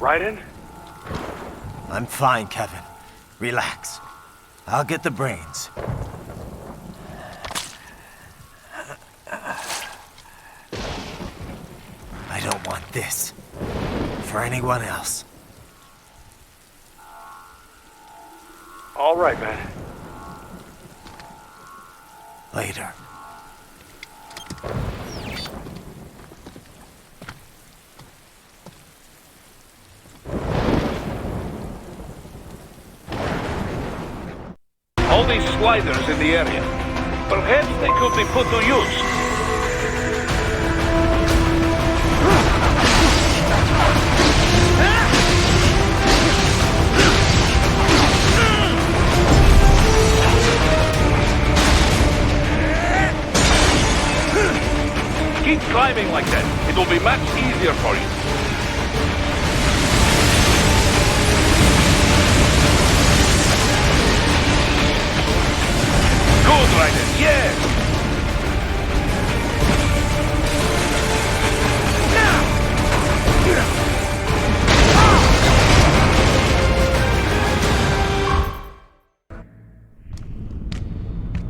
Raiden? I'm fine, Kevin. Relax. I'll get the brains. I don't want this for anyone else. All right, man. Later. All these sliders in the area. Perhaps they could be put to use. Keep climbing like that. It will be much easier for you. Good, Raiden. Yeah.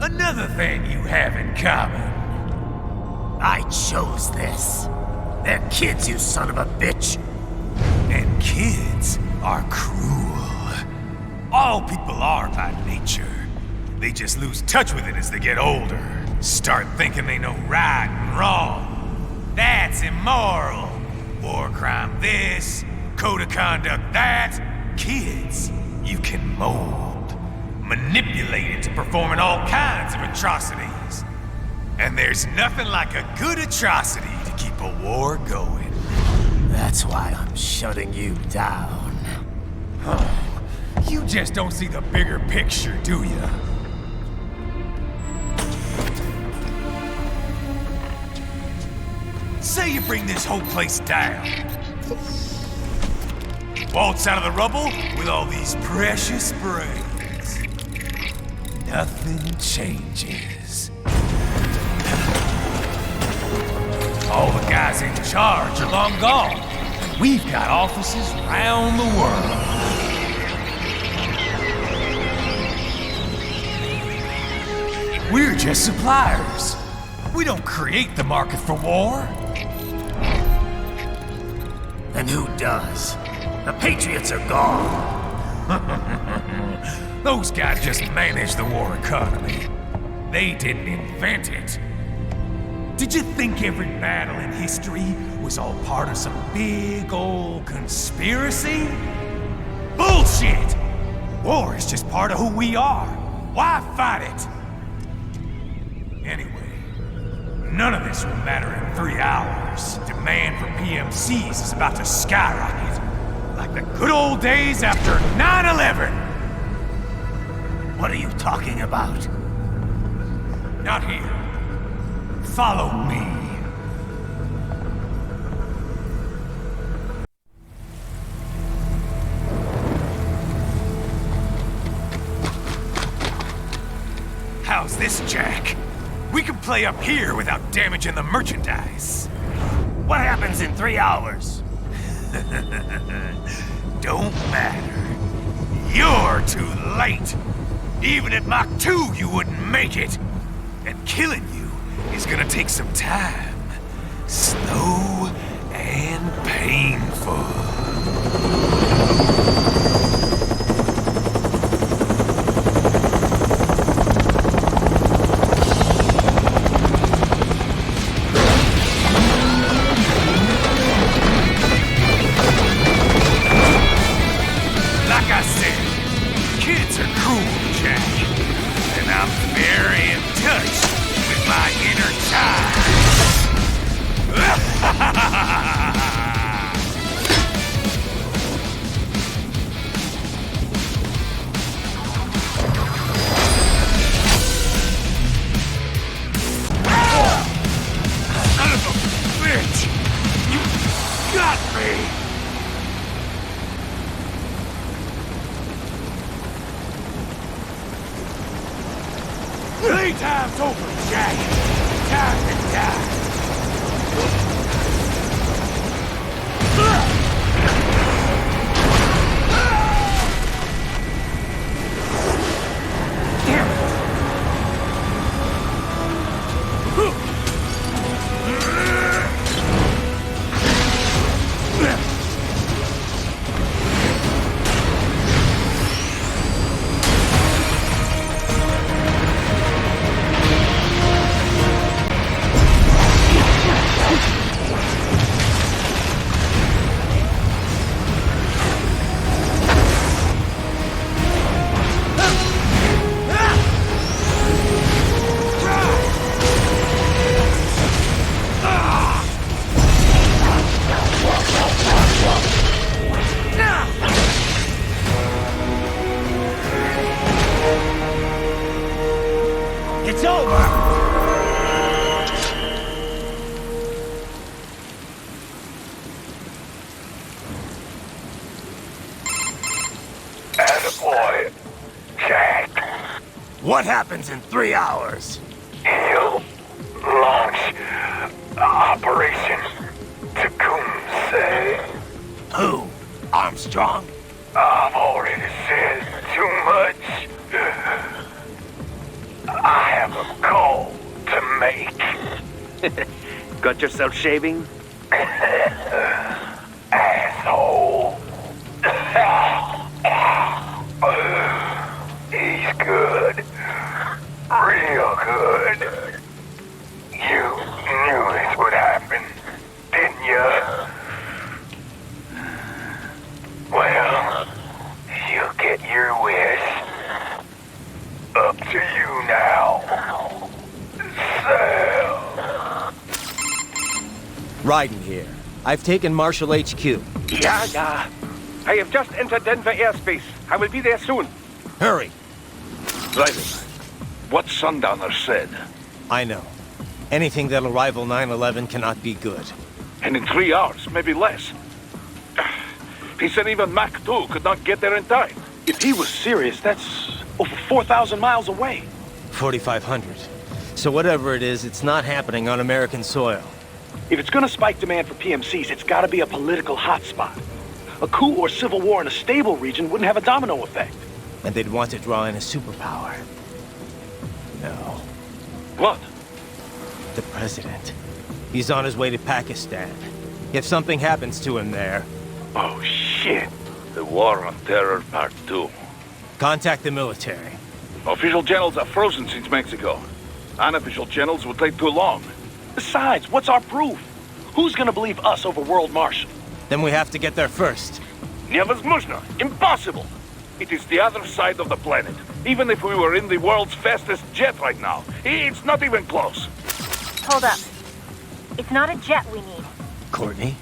Another thing you have in common. I chose this. They're kids, you son of a bitch. And kids are cruel. All people are by nature. They just lose touch with it as they get older. Start thinking they know right and wrong. That's immoral. War crime this, code of conduct that. Kids, you can mold, manipulate into performing all kinds of atrocities. And there's nothing like a good atrocity to keep a war going. That's why I'm shutting you down. You just don't see the bigger picture, do you? Say you bring this whole place down. Waltz out of the rubble with all these precious brains. Nothing changes. All the guys in charge are long gone. We've got offices around the world. We're just suppliers. We don't create the market for war. And who does? The Patriots are gone. Those guys just manage the war economy. They didn't invent it. Did you think every battle in history was all part of some big old conspiracy? Bullshit! War is just part of who we are. Why fight it? Anyway, none of this will matter in 3 hours. Demand for PMCs is about to skyrocket. Like the good old days after 9/11. What are you talking about? Not here. Follow me. How's this, Jack? We can play up here without damaging the merchandise. What happens in 3 hours? Don't matter. You're too late. Even at Mach 2, you wouldn't make it. And killing you is gonna take some time. Slow and painful. Like I said, kids are cool, Jack. And I'm very in touch with my inner child. Son of a bitch! You got me! Playtime's over, Jack. Time to die. boy, Jack. What happens in 3 hours? He'll launch Operation Tecumseh. Who? Armstrong? I've already said too much. I have a call to make. Got yourself shaving? Asshole. He's good. Real good. You knew this would happen, didn't you? Well, you'll get your wish. Up to you now. Sam. Raiden here. I've taken Marshall HQ. Yeah. I have just entered Denver airspace. I will be there soon. Hurry. Raiden, what Sundowner said. I know. Anything that'll rival 9/11 cannot be good. And in 3 hours, maybe less. He said even Mach 2 could not get there in time. If he was serious, that's over 4,000 miles away. 4,500. So whatever it is, it's not happening on American soil. If it's gonna spike demand for PMCs, it's gotta be a political hotspot. A coup or civil war in a stable region wouldn't have a domino effect. And they'd want to draw in a superpower. No. What? The president. He's on his way to Pakistan. If something happens to him there... Oh, shit. The War on Terror Part 2. Contact the military. Official channels are frozen since Mexico. Unofficial channels would take too long. Besides, what's our proof? Who's gonna believe us over World Marshal? Then we have to get there first. Невозможно. Impossible. It is the other side of the planet. Even if we were in the world's fastest jet right now, it's not even close. Hold up. It's not a jet we need. Courtney?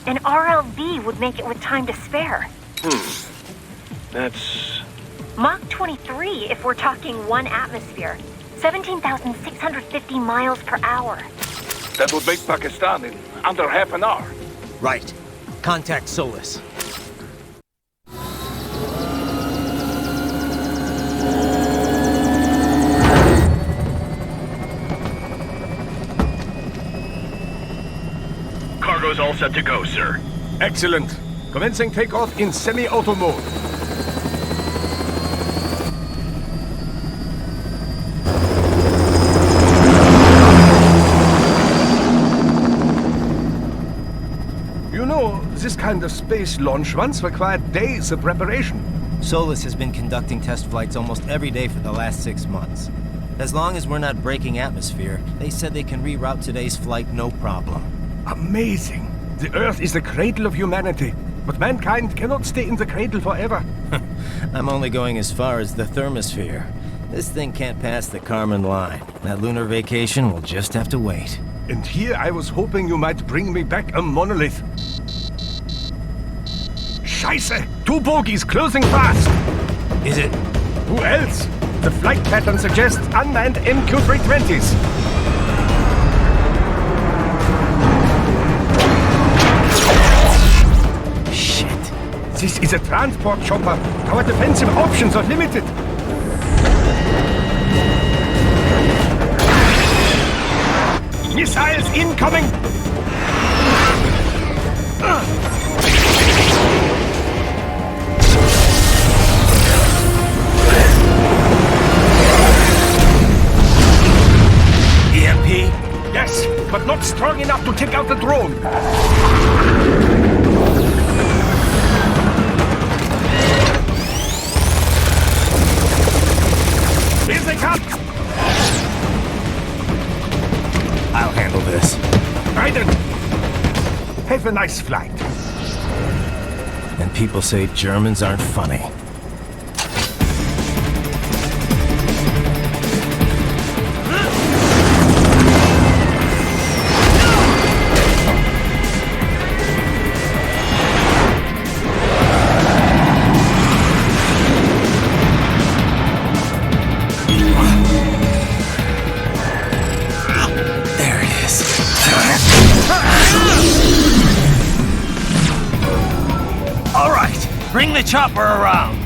An RLV would make it with time to spare. That's... Mach 23 if we're talking 1 atmosphere. 17,650 miles per hour. That would make Pakistan in under half an hour. Right. Contact Solus. Cargo's all set to go, sir. Excellent. Commencing takeoff in semi-auto mode. You know, this kind of space launch once required days of preparation. Solus has been conducting test flights almost every day for the last 6 months. As long as we're not breaking atmosphere, they said they can reroute today's flight no problem. Amazing. The Earth is the cradle of humanity, but mankind cannot stay in the cradle forever. I'm only going as far as the thermosphere. This thing can't pass the Kármán line. That lunar vacation will just have to wait. And here I was hoping you might bring me back a monolith. Scheiße! 2 bogies closing fast! Is it? Who else? The flight pattern suggests unmanned MQ-320s. Shit. This is a transport chopper. Our defensive options are limited. Missiles incoming! EMP? Yes, but not strong enough to take out the drone. Here they come! I'll handle this. Raiden! Have a nice flight. And people say Germans aren't funny. Bring the chopper around!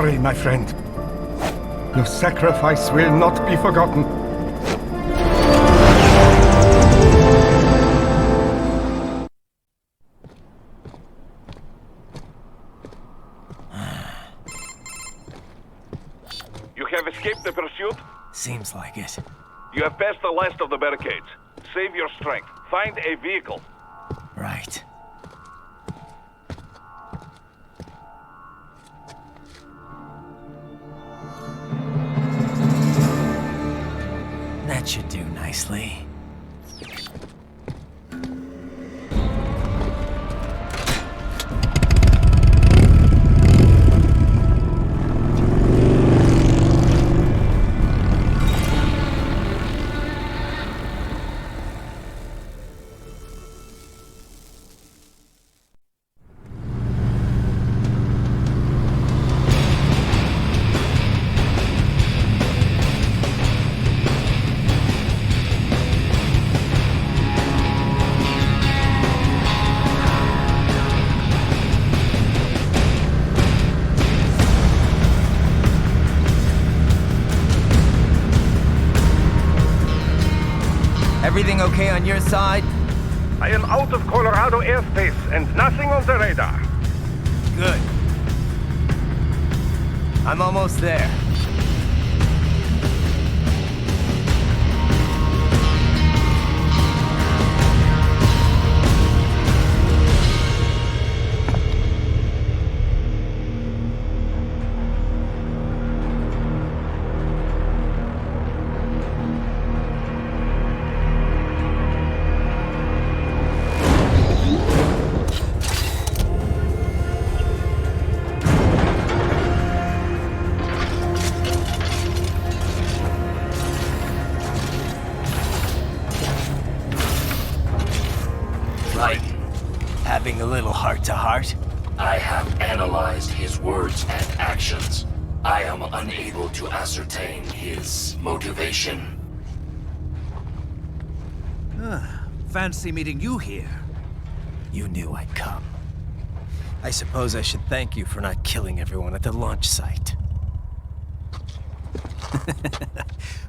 worry, my friend. Your sacrifice will not be forgotten. You have escaped the pursuit? Seems like it. You have passed the last of the barricades. Save your strength. Find a vehicle. Right. That should do nicely. Everything okay on your side? I am out of Colorado airspace and nothing on the radar. Good. I'm almost there. Having a little heart-to-heart? I have analyzed his words and actions. I am unable to ascertain his motivation. Fancy meeting you here. You knew I'd come. I suppose I should thank you for not killing everyone at the launch site.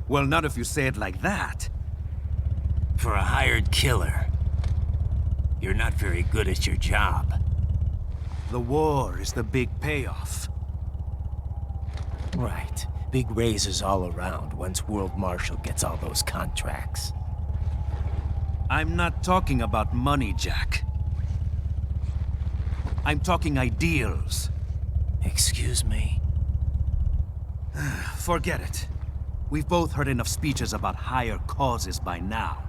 Well, not if you say it like that. For a hired killer, you're not very good at your job. The war is the big payoff. Right. Big raises all around once World Marshal gets all those contracts. I'm not talking about money, Jack. I'm talking ideals. Excuse me? Forget it. We've both heard enough speeches about higher causes by now.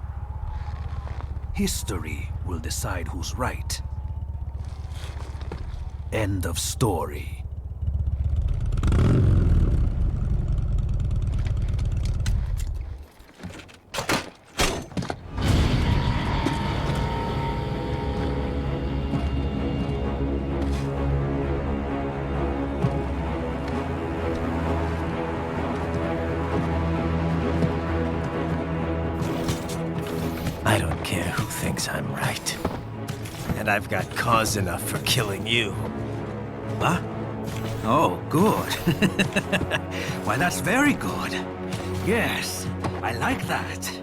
History will decide who's right. End of story. I don't care who thinks I'm right. And I've got cause enough for killing you. Huh? Oh, good. Why, that's very good. Yes, I like that.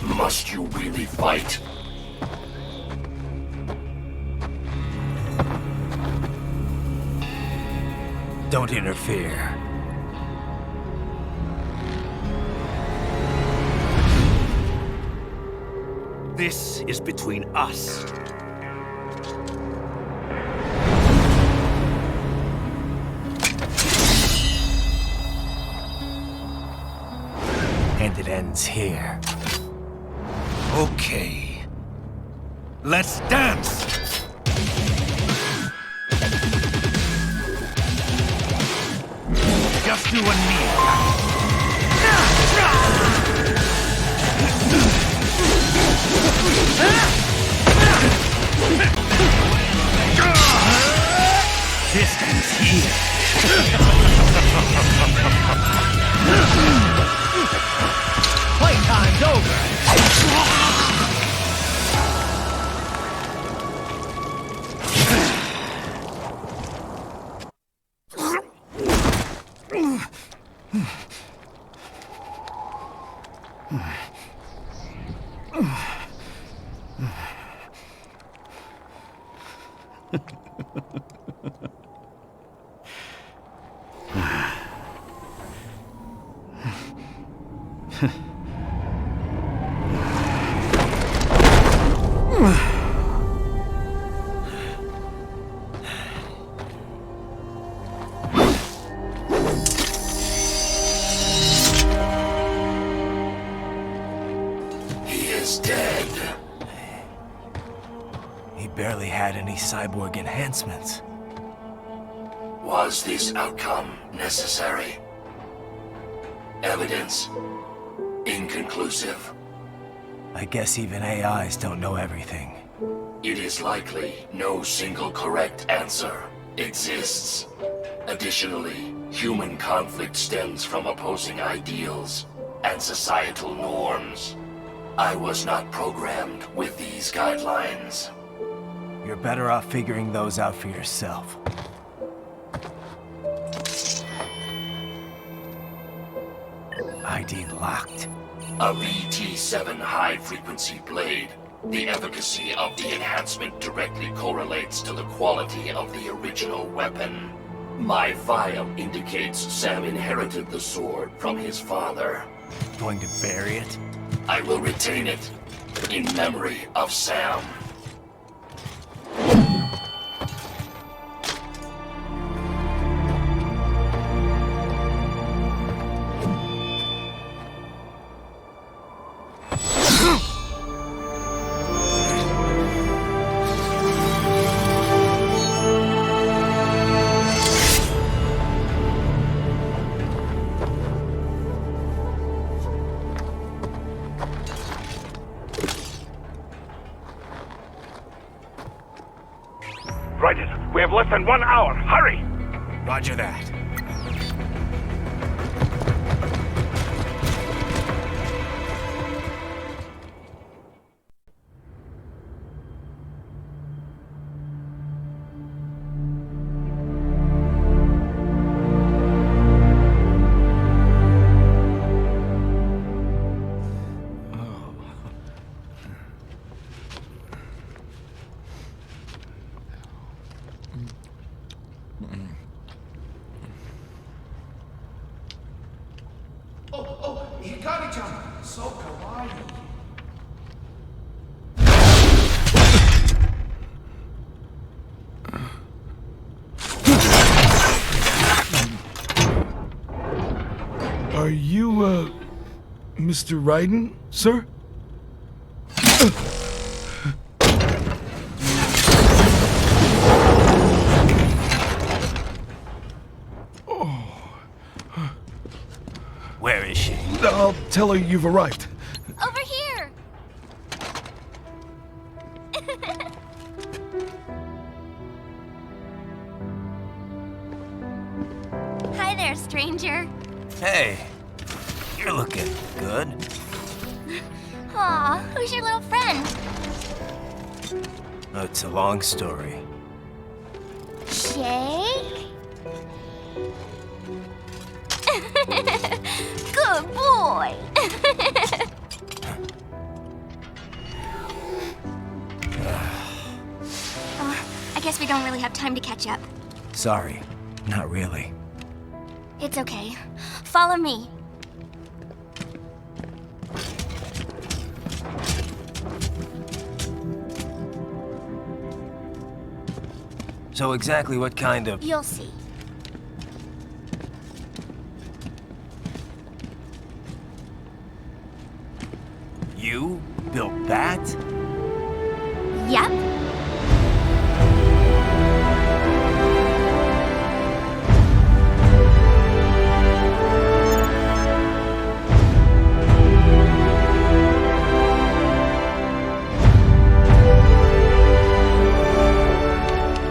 Must you really fight? Don't interfere. This is between us. And it ends here. Okay. Let's dance! Just you and me. This ends here. Playtime's over. Barely had any cyborg enhancements. Was this outcome necessary? Evidence inconclusive. I guess even AIs don't know everything. It is likely no single correct answer exists. Additionally, human conflict stems from opposing ideals and societal norms. I was not programmed with these guidelines. You're better off figuring those out for yourself. ID locked. A VT-7 high-frequency blade. The efficacy of the enhancement directly correlates to the quality of the original weapon. My file indicates Sam inherited the sword from his father. Going to bury it? I will retain it in memory of Sam. Raiden, we have less than 1 hour. Hurry! Roger that. Hikari-chan, so kawaii. Are you, Mr. Raiden, sir? Where is she? I'll tell her you've arrived. Over here! Hi there, stranger. Hey, you're looking good. Aw, who's your little friend? Oh, it's a long story. Shake? Good boy. I guess we don't really have time to catch up. Sorry, not really. It's okay. Follow me. So exactly what kind of... You'll see. You built that? Yep.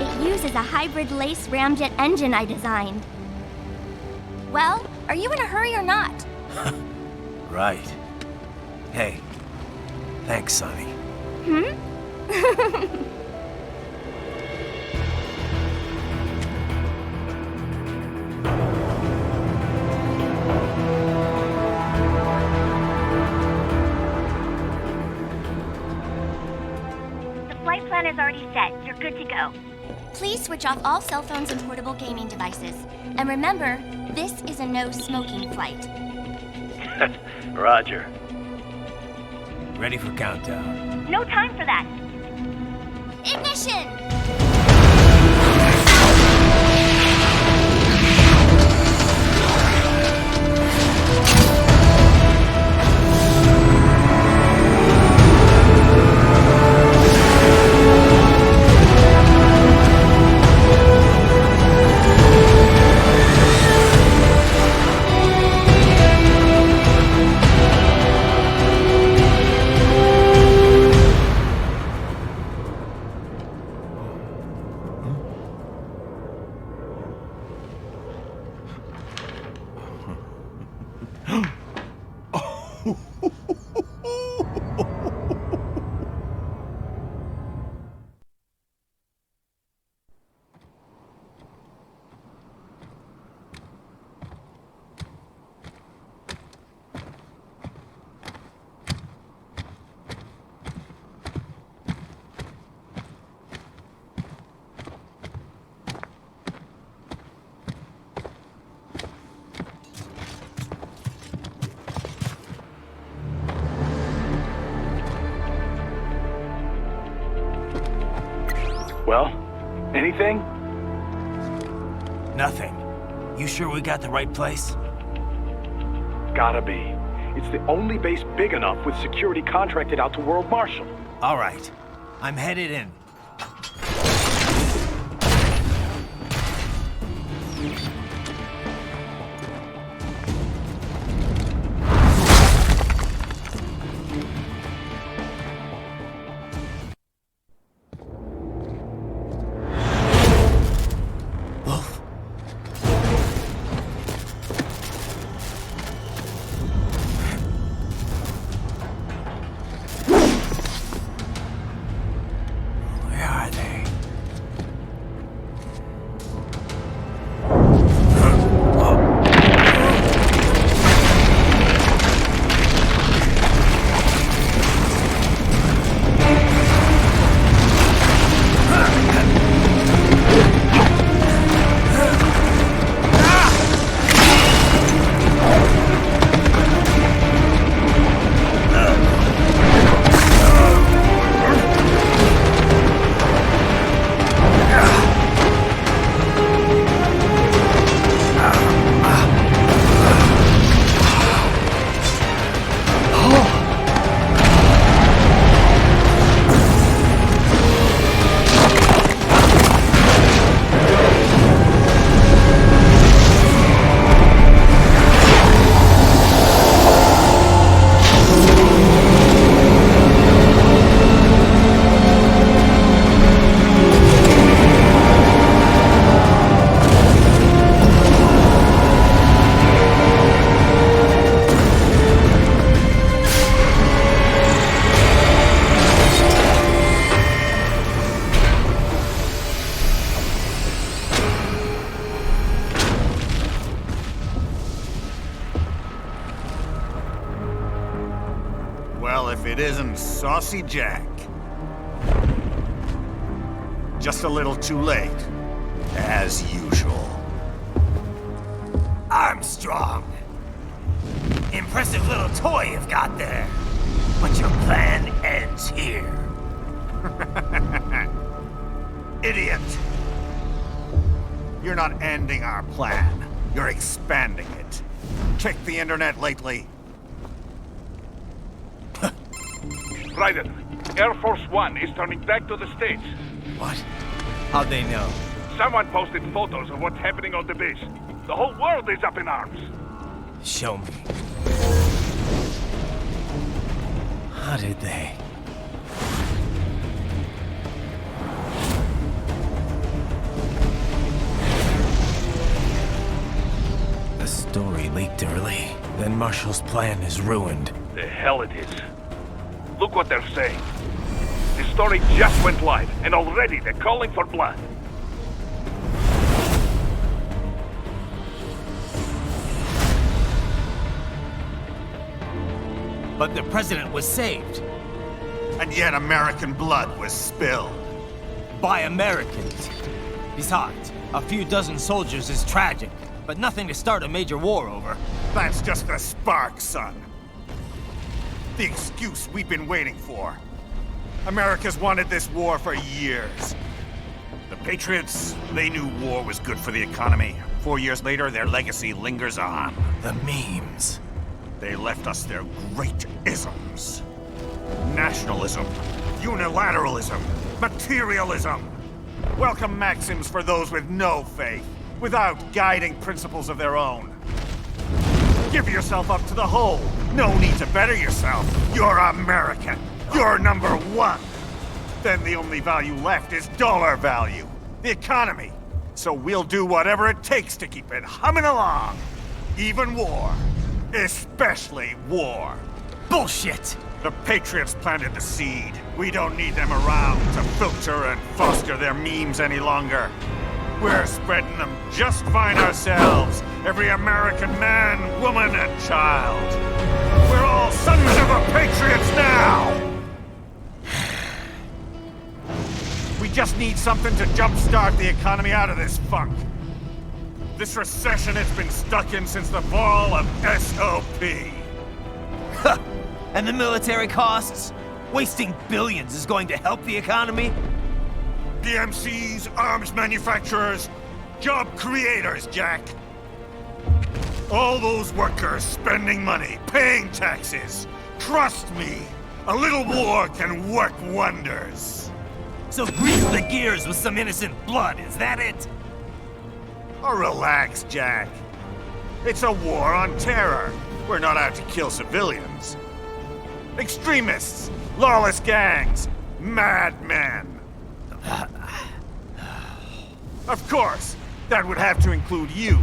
It uses a hybrid lace ramjet engine I designed. Well, are you in a hurry or not? Right. Hey, thanks, Sonny. Hmm? flight plan is already set. You're good to go. Please switch off all cell phones and portable gaming devices. And remember, this is a no-smoking flight. Roger. Ready for countdown. No time for that. Ignition! Well, anything? Nothing. You sure we got the right place? Gotta be. It's the only base big enough with security contracted out to World Marshal. All right. I'm headed in. Well, if it isn't Saucy Jack. Just a little too late, as usual. Armstrong! Impressive little toy you've got there. But your plan ends here. Idiot! You're not ending our plan. You're expanding it. Check the internet lately. Raiden, Air Force One is turning back to the States. What? How'd they know? Someone posted photos of what's happening on the base. The whole world is up in arms. Show me. How did they? The story leaked early. Then Marshall's plan is ruined. The hell it is. Look what they're saying. The story just went live, and already they're calling for blood. But the president was saved. And yet American blood was spilled. By Americans. Besides, a few dozen soldiers is tragic, but nothing to start a major war over. That's just the spark, son. The excuse we've been waiting for. America's wanted this war for years. The Patriots, they knew war was good for the economy. 4 years later, their legacy lingers on. The memes. They left us their great isms. Nationalism, unilateralism, materialism. Welcome maxims for those with no faith, without guiding principles of their own. Give yourself up to the whole. No need to better yourself. You're American. You're number one. Then the only value left is dollar value. The economy. So we'll do whatever it takes to keep it humming along. Even war. Especially war. Bullshit! The Patriots planted the seed. We don't need them around to filter and foster their memes any longer. We're spreading them just fine ourselves. Every American man, woman, and child. We're all sons of the Patriots now! We just need something to jumpstart the economy out of this funk. This recession it's been stuck in since the fall of SOP. And the military costs? Wasting billions is going to help the economy? PMCs, arms manufacturers, job creators, Jack. All those workers spending money, paying taxes. Trust me, a little war can work wonders. So grease the gears with some innocent blood, is that it? Oh, relax, Jack. It's a war on terror. We're not out to kill civilians. Extremists, lawless gangs, madmen. Of course, that would have to include you.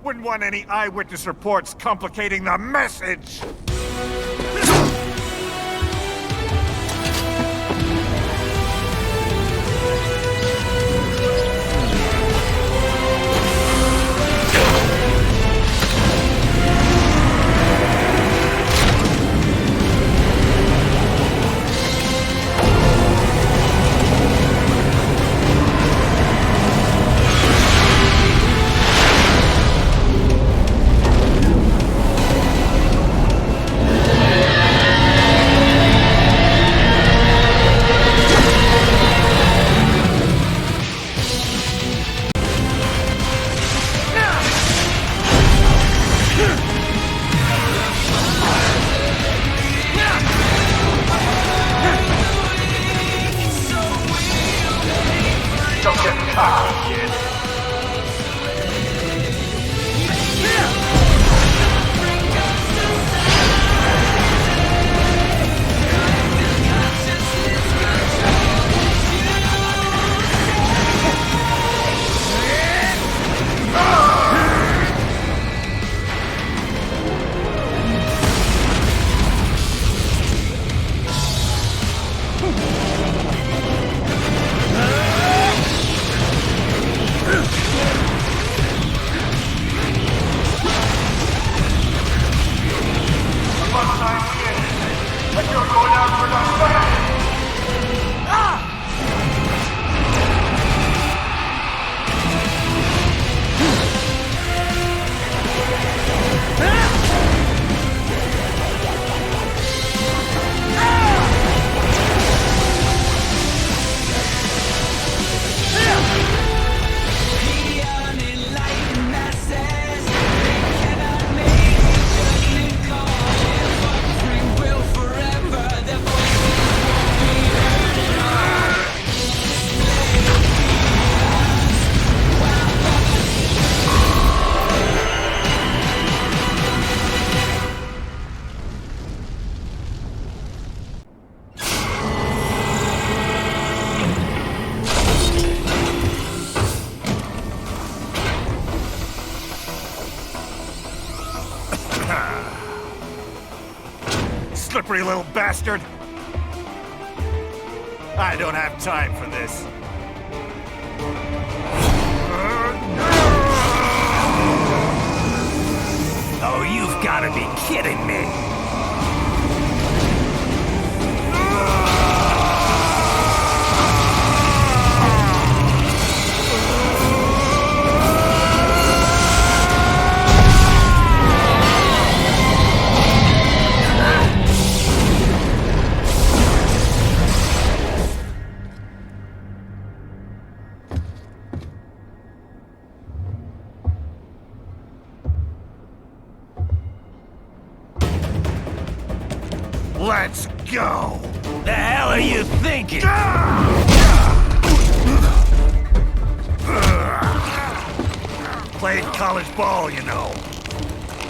Wouldn't want any eyewitness reports complicating the message. Slippery little bastard! I don't have time for this. Oh, you've gotta be kidding me! Let's go! The hell are you thinking? Played college ball, you know.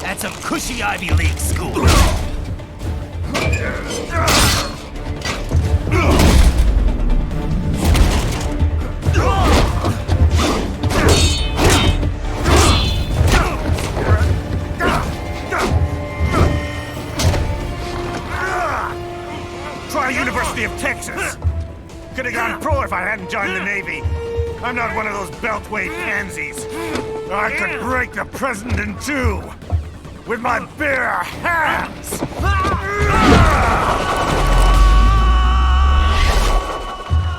That's a cushy Ivy League school. Try University of Texas. Could have gone pro if I hadn't joined the Navy. I'm not one of those beltway pansies. I could break the president in two with my bare hands.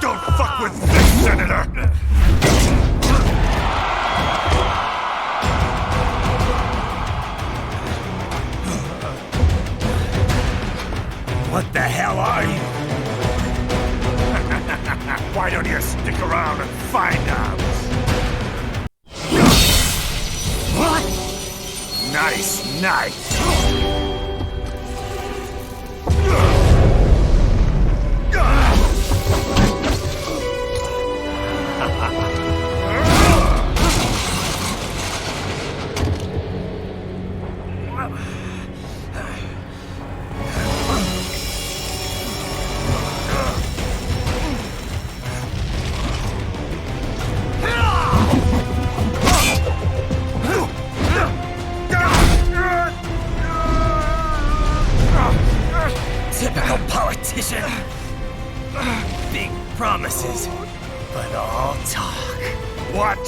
Don't fuck with this, Senator. What the hell are you? Why don't you stick around and find out? What? Nice, nice. Typical politician. Big promises, but all talk. What?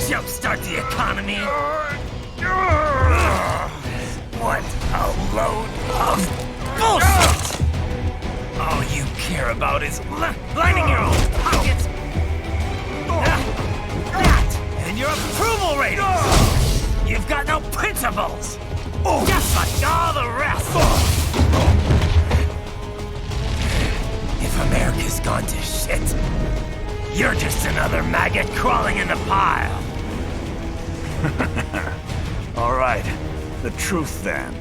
Jumpstart the economy. What a load of bullshit! All you care about is lining your own pockets. That and your approval ratings. You've got no principles. Just like all the rest. If America's gone to shit, you're just another maggot crawling in the pile. All right, the truth then.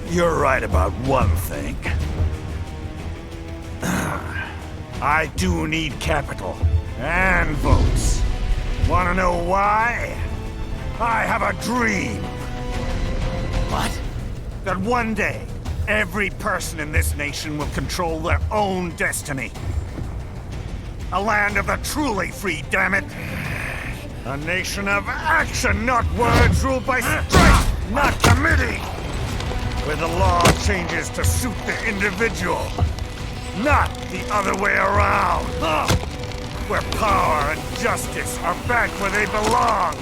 You're right about one thing. I do need capital and votes. Wanna know why? I have a dream. What? That one day, every person in this nation will control their own destiny. A land of the truly free, damn it. A nation of action, not words, ruled by strength, not committee. Where the law changes to suit the individual, not the other way around. Where power and justice are back where they belong.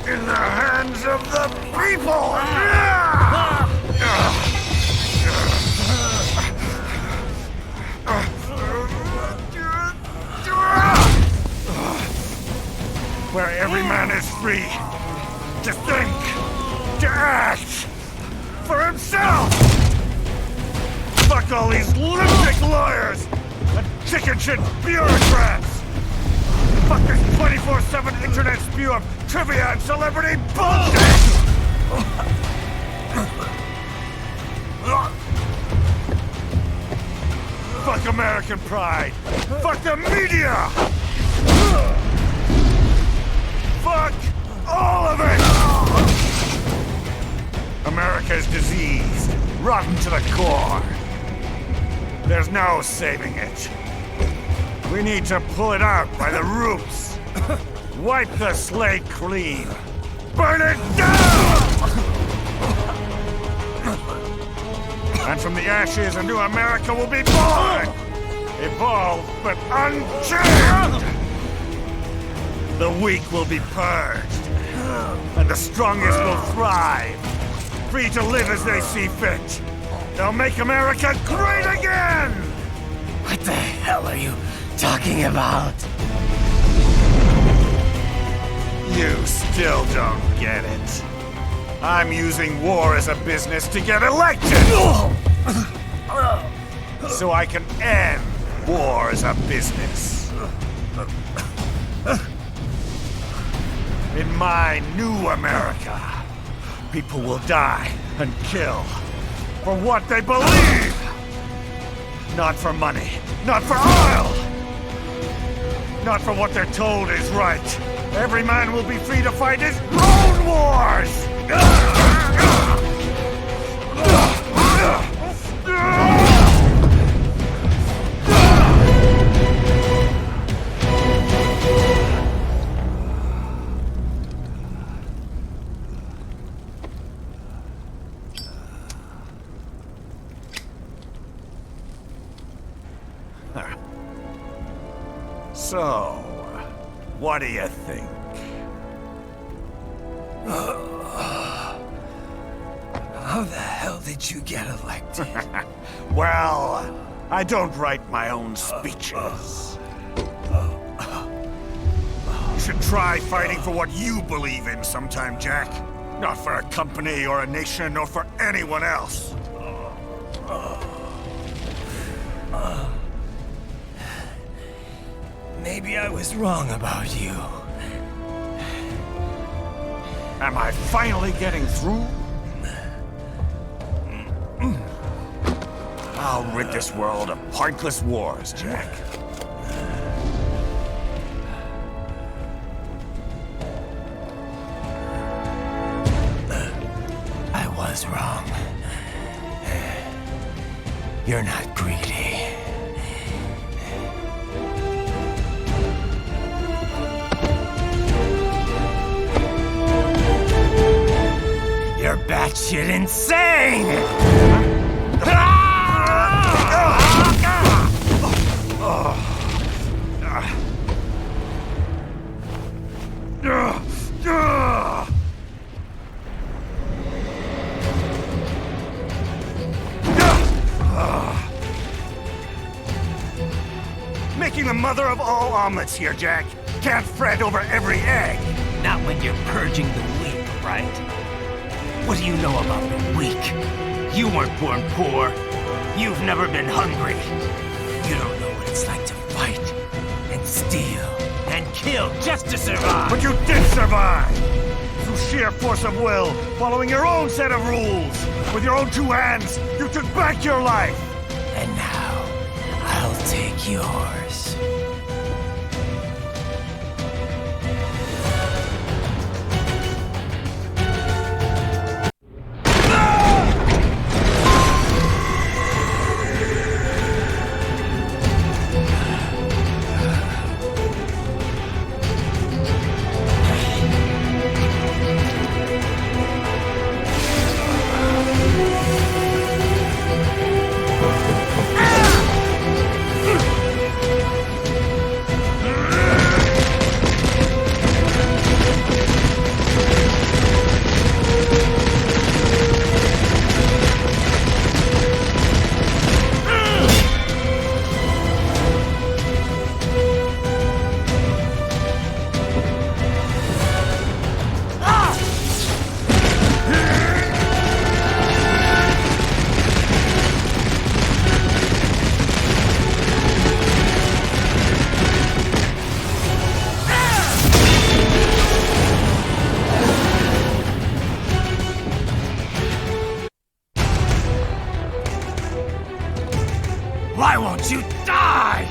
In the hands of the people! Where every man is free to think, to act for himself! Fuck all these lipstick lawyers and chicken shit bureaucrats! Fuck this 24/7 internet spew of trivia and celebrity bullshit! Fuck American pride! Fuck the media! Fuck all of it! America's diseased, rotten to the core. There's no saving it. We need to pull it out by the roots. Wipe the slate clean. Burn it down! And from the ashes, a new America will be born! Evolved, but unchanged! The weak will be purged, and the strongest will thrive, free to live as they see fit. They'll make America great again! What the hell are you talking about? You still don't get it. I'm using war as a business to get elected! So I can end war as a business. In my new America, people will die and kill for what they believe! Not for money, not for oil! Not for what they're told is right. Every man will be free to fight his own wars! So, what do you think? How the hell did you get elected? Well, I don't write my own speeches. You should try fighting for what you believe in sometime, Jack. Not for a company or a nation or for anyone else. Maybe I was wrong about you. Am I finally getting through? I'll rid this world of pointless wars, Jack. I was wrong. You're not greedy. You're batshit insane! Making the mother of all omelets here, Jack. Can't fret over every egg. Not when you're purging the weak, right? What do you know about the weak? You weren't born poor. You've never been hungry. You don't know what it's like to fight, and steal, and kill just to survive. But you did survive! Through sheer force of will, following your own set of rules. With your own two hands, you took back your life! And now, I'll take yours. Why won't you die?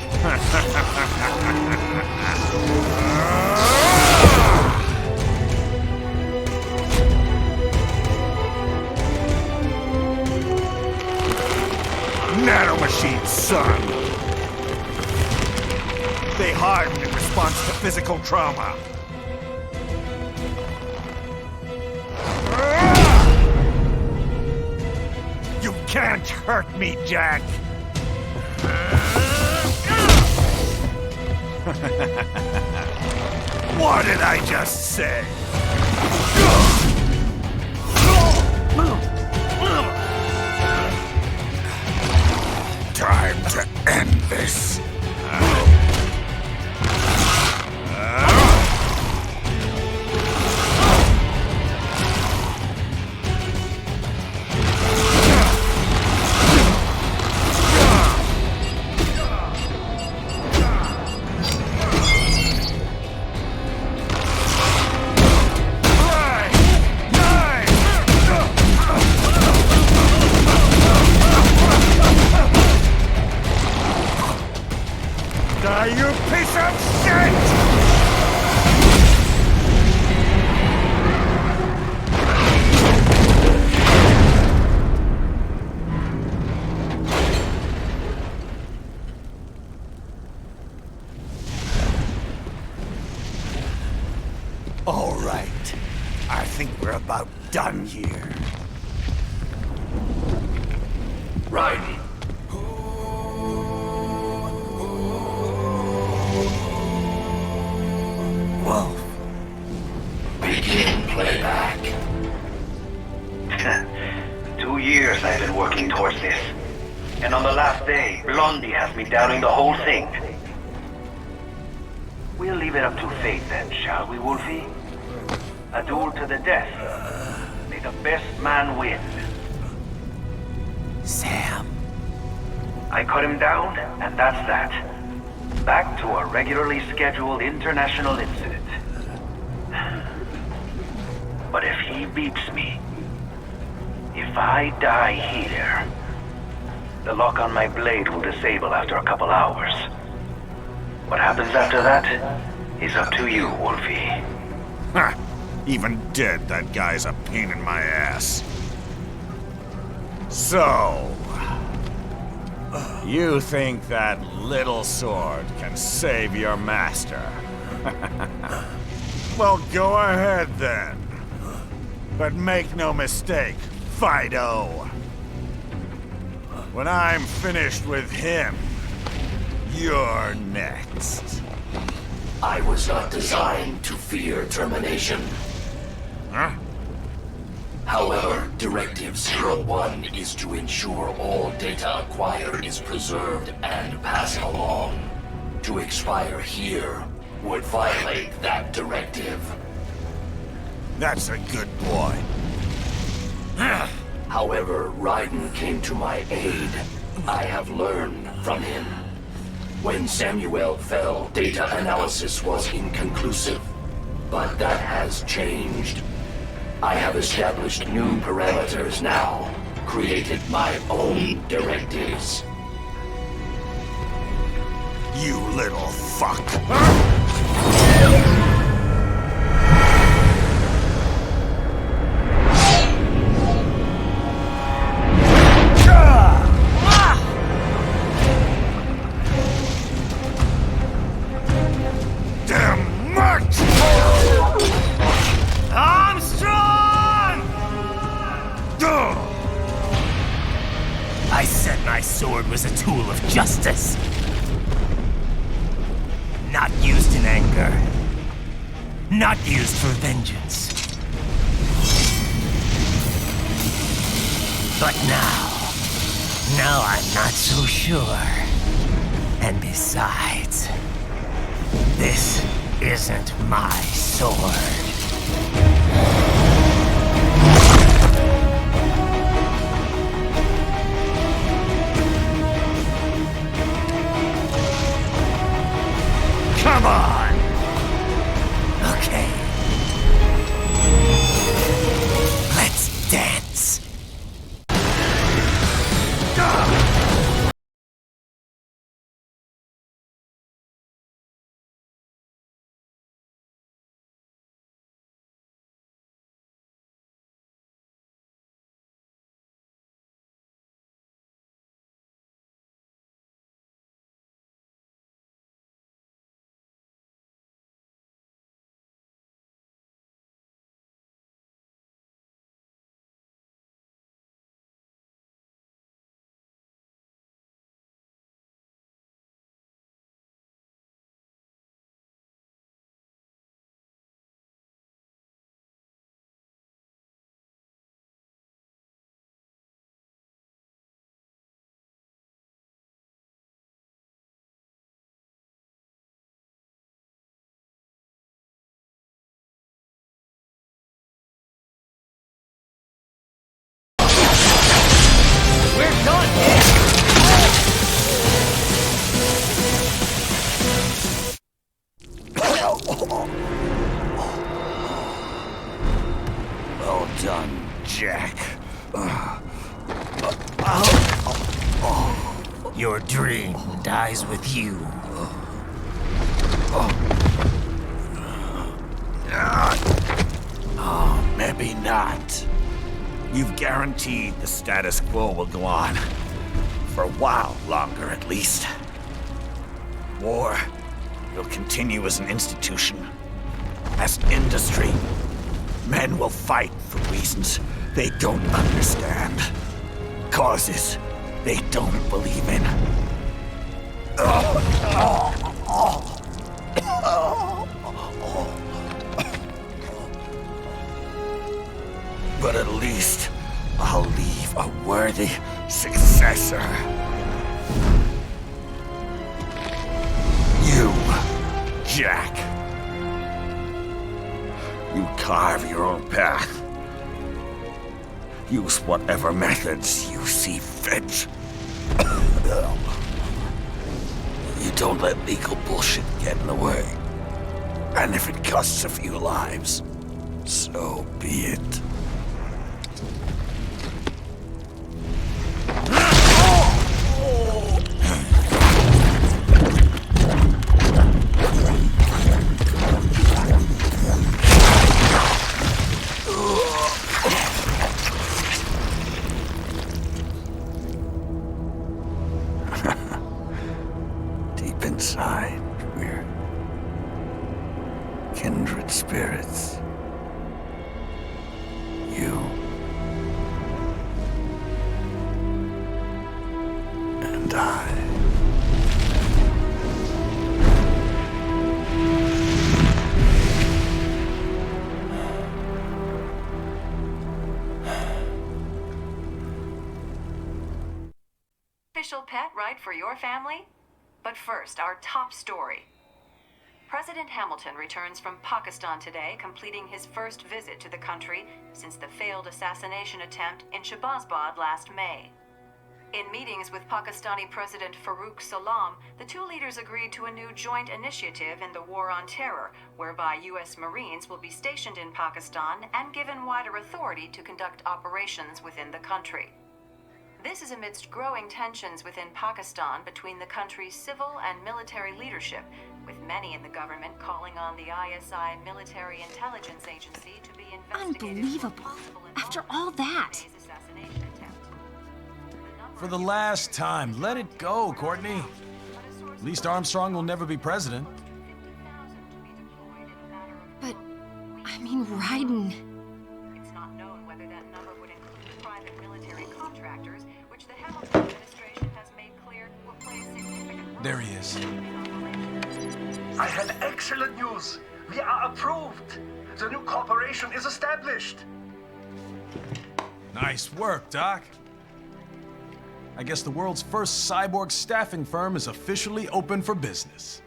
Nanomachines, son! They harden in response to physical trauma. You can't hurt me, Jack! What did I just say? Time to end this. Die, you piece of shit! All right. I think we're about done here. Raiden. Whoa. Begin playback. 2 years I've been working towards this. And on the last day, Blondie has me downing the whole thing. We'll leave it up to fate then, shall we, Wolfie? A duel to the death. May the best man win. Sam. I cut him down, and that's that. Back to a regularly scheduled international incident. But if he beeps me, if I die here, the lock on my blade will disable after a couple hours. What happens after that is up to you, Wolfie. Ha! Even dead, that guy's a pain in my ass. So... you think that little sword can save your master? Well, go ahead then. But make no mistake, Fido. When I'm finished with him, you're next. I was not designed to fear termination. Huh? However, Directive 01 is to ensure all data acquired is preserved and passed along. To expire here would violate that directive. That's a good boy. However, Raiden came to my aid. I have learned from him. When Samuel fell, data analysis was inconclusive. But that has changed. I have established new parameters now, created my own directives. You little fuck. Damn much! I said my sword was a tool of justice. Not used in anger. Not used for vengeance. But now I'm not so sure. And besides, this isn't my sword. Come on! Okay. Let's dance. Jack. Your dream dies with you. Oh, maybe not. You've guaranteed the status quo will go on. For a while longer, at least. War will continue as an institution, as an industry. Men will fight for reasons they don't understand. Causes they don't believe in. But at least I'll leave a worthy successor. You, Jack. You carve your own path. Use whatever methods you see fit. You don't let legal bullshit get in the way. And if it costs a few lives, so be it. Deep inside, we're kindred spirits. You and I. Official pet right for your family? But first, our top story. President Hamilton returns from Pakistan today, completing his first visit to the country since the failed assassination attempt in Shahbazbad last May. In meetings with Pakistani President Farooq Salam, the two leaders agreed to a new joint initiative in the war on terror, whereby U.S. Marines will be stationed in Pakistan and given wider authority to conduct operations within the country. This is amidst growing tensions within Pakistan between the country's civil and military leadership, with many in the government calling on the ISI military intelligence agency to be investigated. Unbelievable. After all that. For the last time, let it go, Courtney. At least Armstrong will never be president. But, I mean, Raiden. It's not known whether that number would include private military contractors, which the Hamilton administration has made clear will play a significant role. There he is. I have excellent news. We are approved. The new corporation is established. Nice work, Doc. I guess the world's first cyborg staffing firm is officially open for business.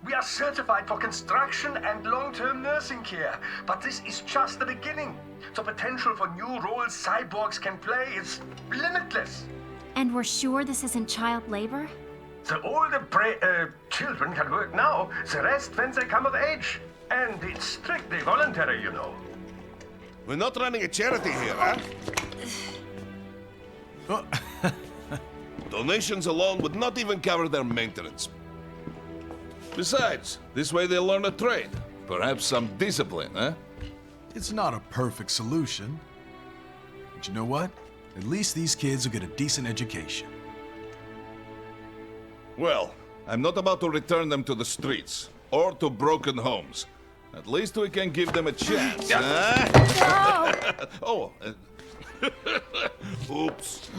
We are certified for construction and long-term nursing care, but this is just the beginning. The potential for new roles cyborgs can play is limitless. And we're sure this isn't child labor? The older children can work now, the rest when they come of age. And it's strictly voluntary, you know. We're not running a charity here, huh? Donations alone would not even cover their maintenance. Besides, this way they'll learn a trade. Perhaps some discipline, huh? It's not a perfect solution. But you know what? At least these kids will get a decent education. Well, I'm not about to return them to the streets or to broken homes. At least we can give them a chance, huh? Oh, oops.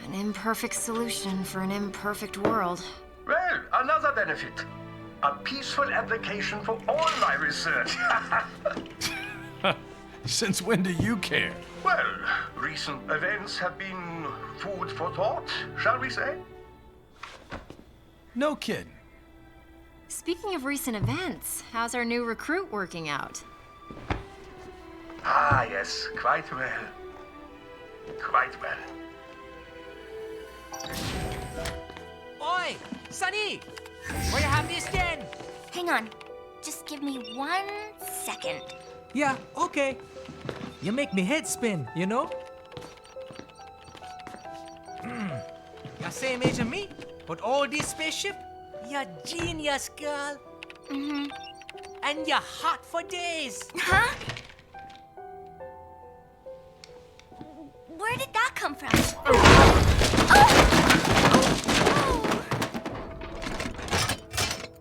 An imperfect solution for an imperfect world. Well, another benefit. A peaceful application for all my research. Since when do you care? Well, recent events have been food for thought, shall we say? No kidding. Speaking of recent events, how's our new recruit working out? Ah, yes, quite well. Quite well. Oi, Sunny! Where you have this then? Hang on. Just give me 1 second. Yeah, okay. You make me head spin, you know? You're same age as me, but all this spaceship, you're genius, girl. Mm-hmm. And you're hot for days. Huh? Where did that come from?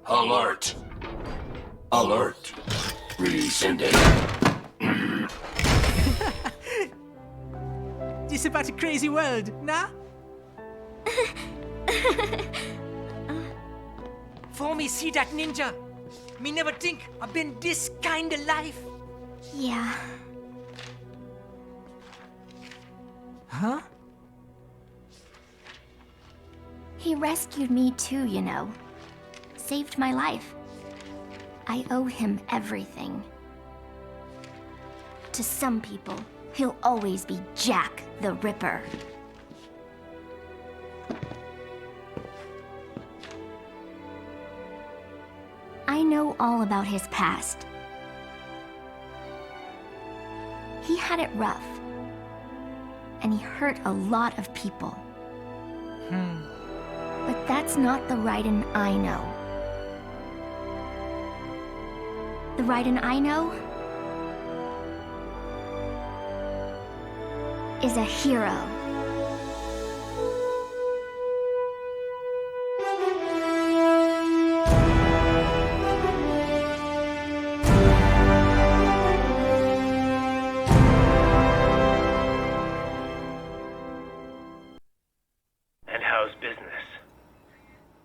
Alert! Alert! Rescinding. This about a crazy world, nah? For me see that ninja, me never think I've been this kind of life. Yeah. Huh? He rescued me too, you know. Saved my life. I owe him everything. To some people, he'll always be Jack the Ripper. I know all about his past. He had it rough. And he hurt a lot of people. But that's not the Raiden I know. The Raiden I know is a hero.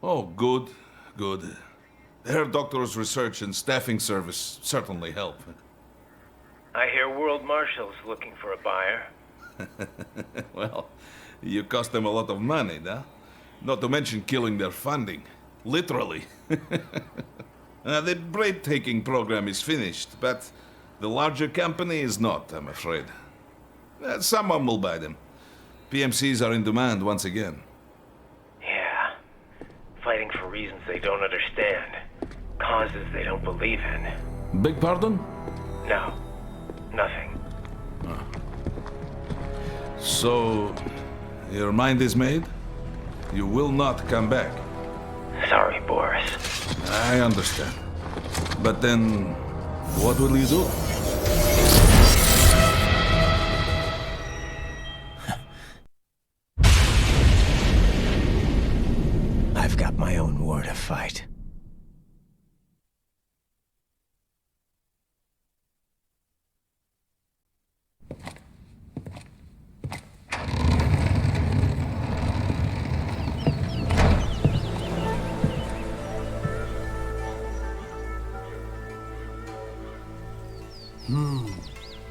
Oh, good, good. Herr Doctor's research and staffing service certainly help. I hear World Marshal's looking for a buyer. Well, you cost them a lot of money, huh? Not to mention killing their funding. Literally. The bread-taking program is finished, but the larger company is not, I'm afraid. Someone will buy them. PMCs are in demand once again. Yeah. Fighting for reasons they don't understand. Causes they don't believe in. Beg pardon? No. Nothing. So, your mind is made? You will not come back. Sorry, Boris. I understand. But then, what will you do? I've got my own war to fight.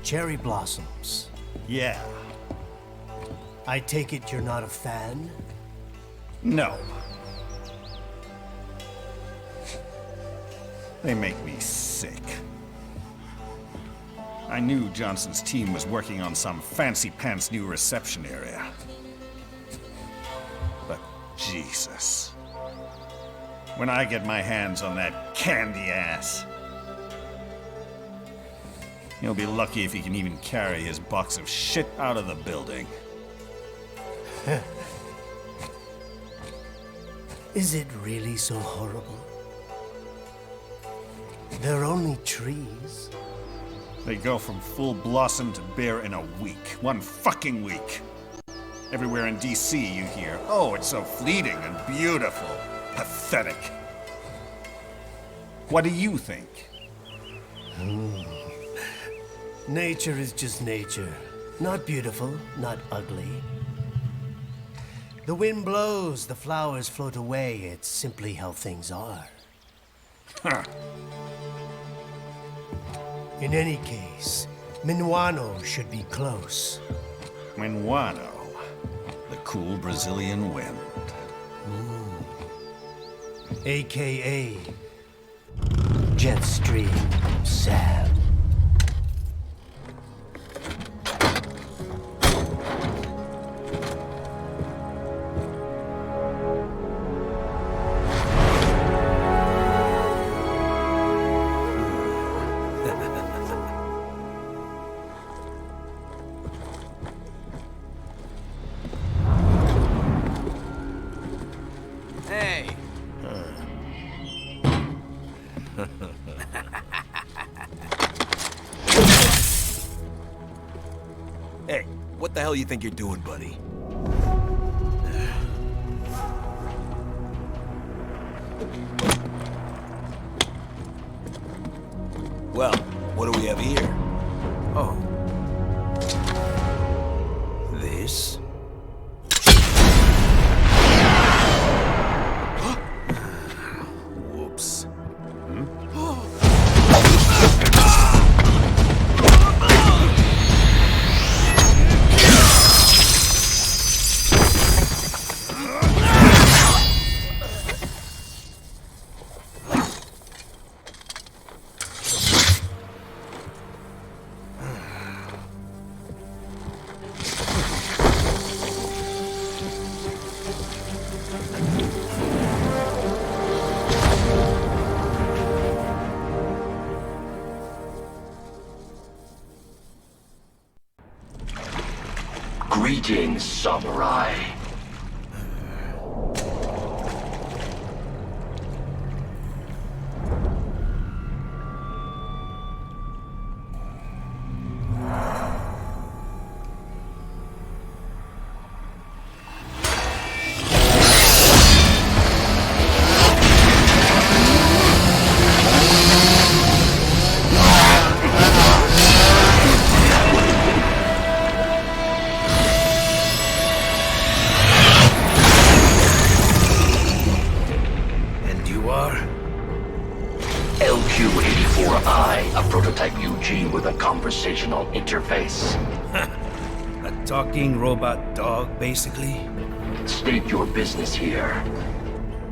Cherry blossoms. Yeah. I take it you're not a fan? No. They make me sick. I knew Johnson's team was working on some fancy-pants new reception area. But Jesus. When I get my hands on that candy ass, he'll be lucky if he can even carry his box of shit out of the building. Is it really so horrible? They're only trees. They go from full blossom to bare in a week. One fucking week. Everywhere in DC you hear, oh, it's so fleeting and beautiful. Pathetic. What do you think? Nature is just nature. Not beautiful, not ugly. The wind blows, the flowers float away. It's simply how things are. Huh. In any case, Minuano should be close. Minuano, the cool Brazilian wind. AKA Jetstream Sam. Hey, what the hell you think you're doing, buddy? Well, what do we have here? Oh. This? Whoops. Greetings, samurai. LQ-84I, a prototype UG with a conversational interface. A talking robot dog, basically? State your business here.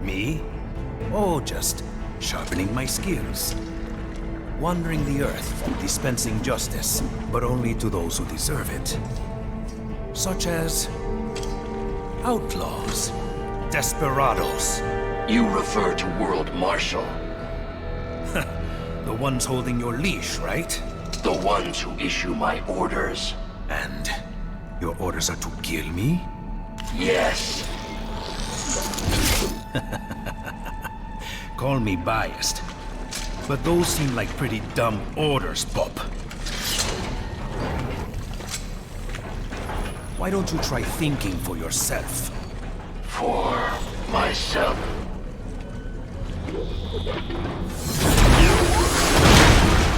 Me? Oh, just sharpening my skills. Wandering the earth, dispensing justice, but only to those who deserve it. Such as outlaws, desperados. You refer to World Marshal. The ones holding your leash, right? The ones who issue my orders. And your orders are to kill me? Yes. Call me biased, but those seem like pretty dumb orders, Pop. Why don't you try thinking for yourself? For myself.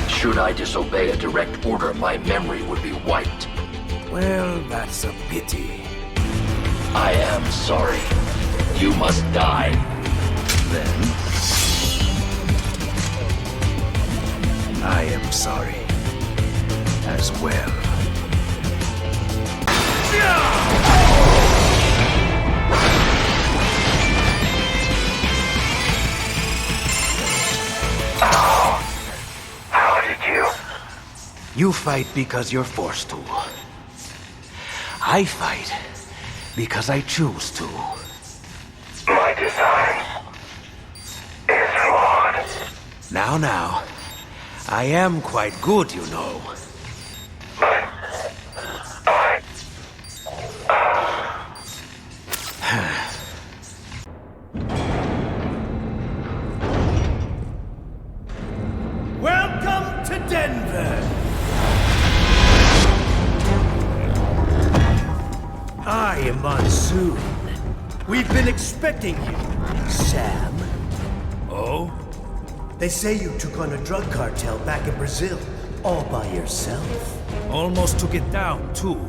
Should I disobey a direct order, my memory would be wiped. Well, that's a pity. I am sorry. You must die. Then I am sorry as well. How did you? You fight because you're forced to. I fight because I choose to. My design is flawed. Now, I am quite good, you know. Welcome to Denver! I am Monsoon. We've been expecting you, Sam. Oh? They say you took on a drug cartel back in Brazil, all by yourself. Almost took it down, too.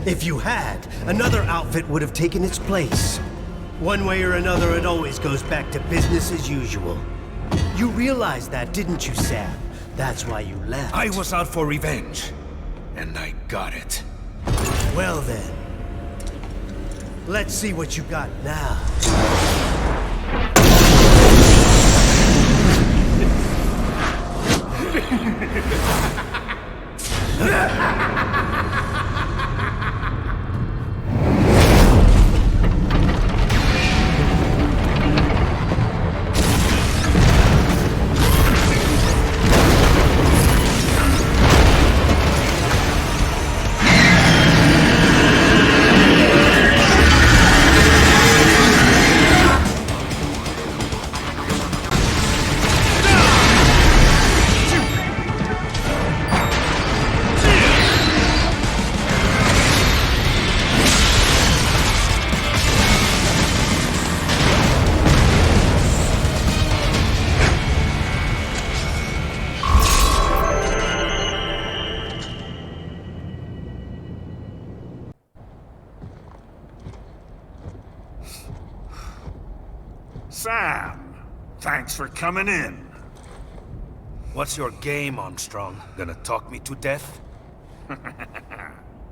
If you had, another outfit would have taken its place. One way or another, it always goes back to business as usual. You realized that, didn't you, Sam? That's why you left. I was out for revenge, and I got it. Well then, let's see what you got now. Sam, thanks for coming in. What's your game, Armstrong? Gonna talk me to death?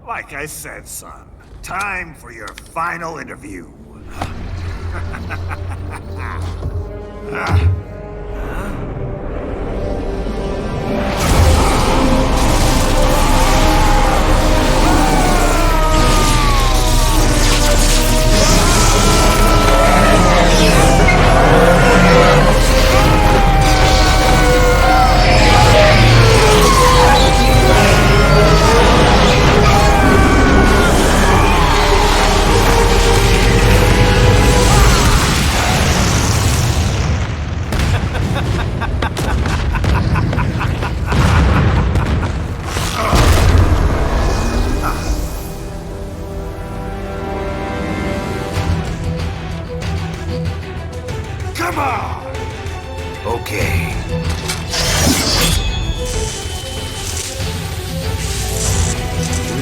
Like I said, son, time for your final interview. Come on! Okay.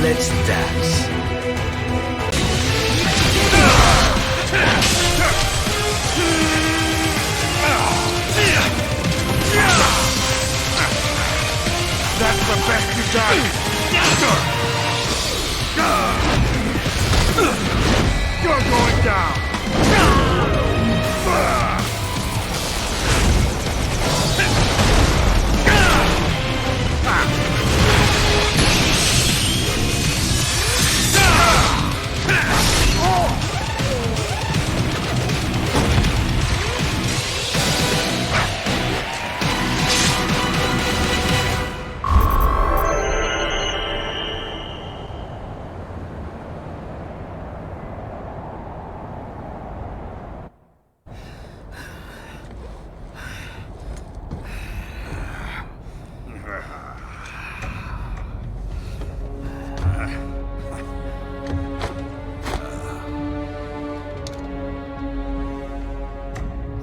Let's dance. That's the best you got! You're going down!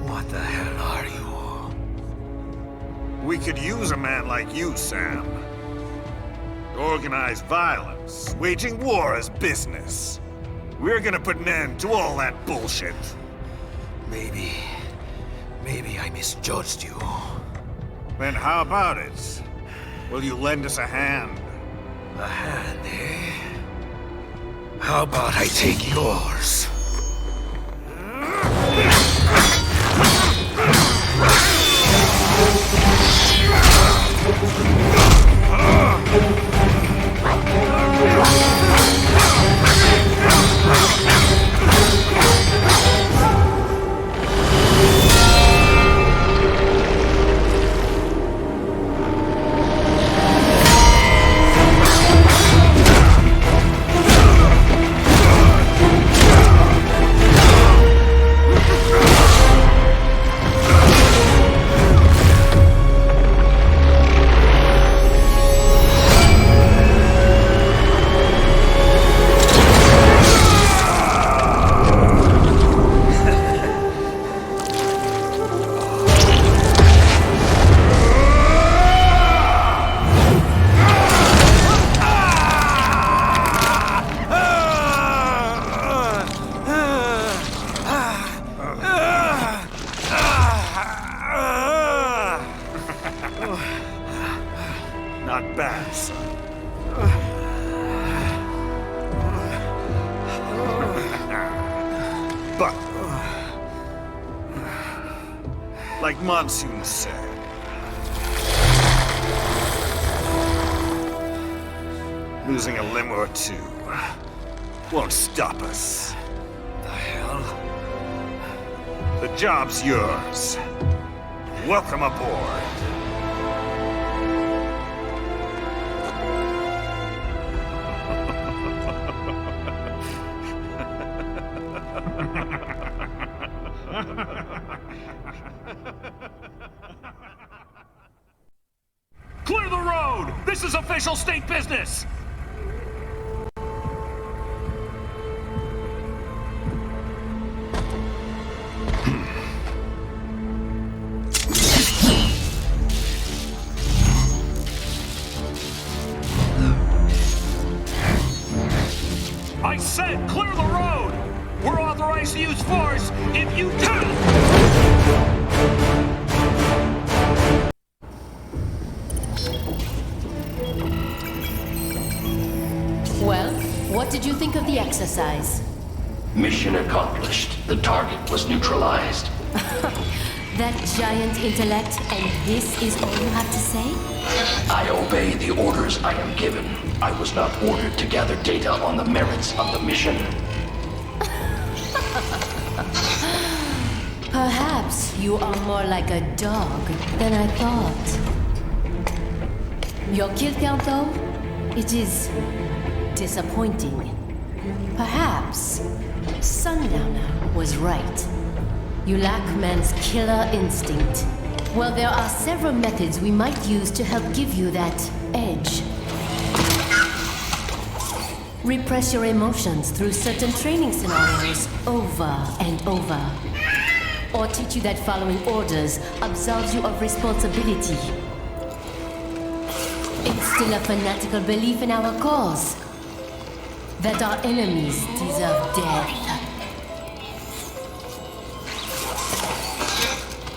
What the hell are you? We could use a man like you, Sam. Organized violence, waging war as business. We're gonna put an end to all that bullshit. Maybe I misjudged you. Then how about it? Will you lend us a hand? A hand, eh? How about I take yours? Not bad, son. But, like Monsoon said, losing a limb or two won't stop us. The hell? The job's yours. Welcome aboard. Clear the road! This is official state business! I said clear the road! We're authorized to use force if you do! What did you think of the exercise? Mission accomplished. The target was neutralized. That giant intellect, and this is all you have to say? I obey the orders I am given. I was not ordered to gather data on the merits of the mission. Perhaps you are more like a dog than I thought. Your kill count, though, it is disappointing. Perhaps Sundowner was right. You lack man's killer instinct. Well, there are several methods we might use to help give you that edge. Repress your emotions through certain training scenarios over and over. Or teach you that following orders absolves you of responsibility. Instill a fanatical belief in our cause. That our enemies deserve death.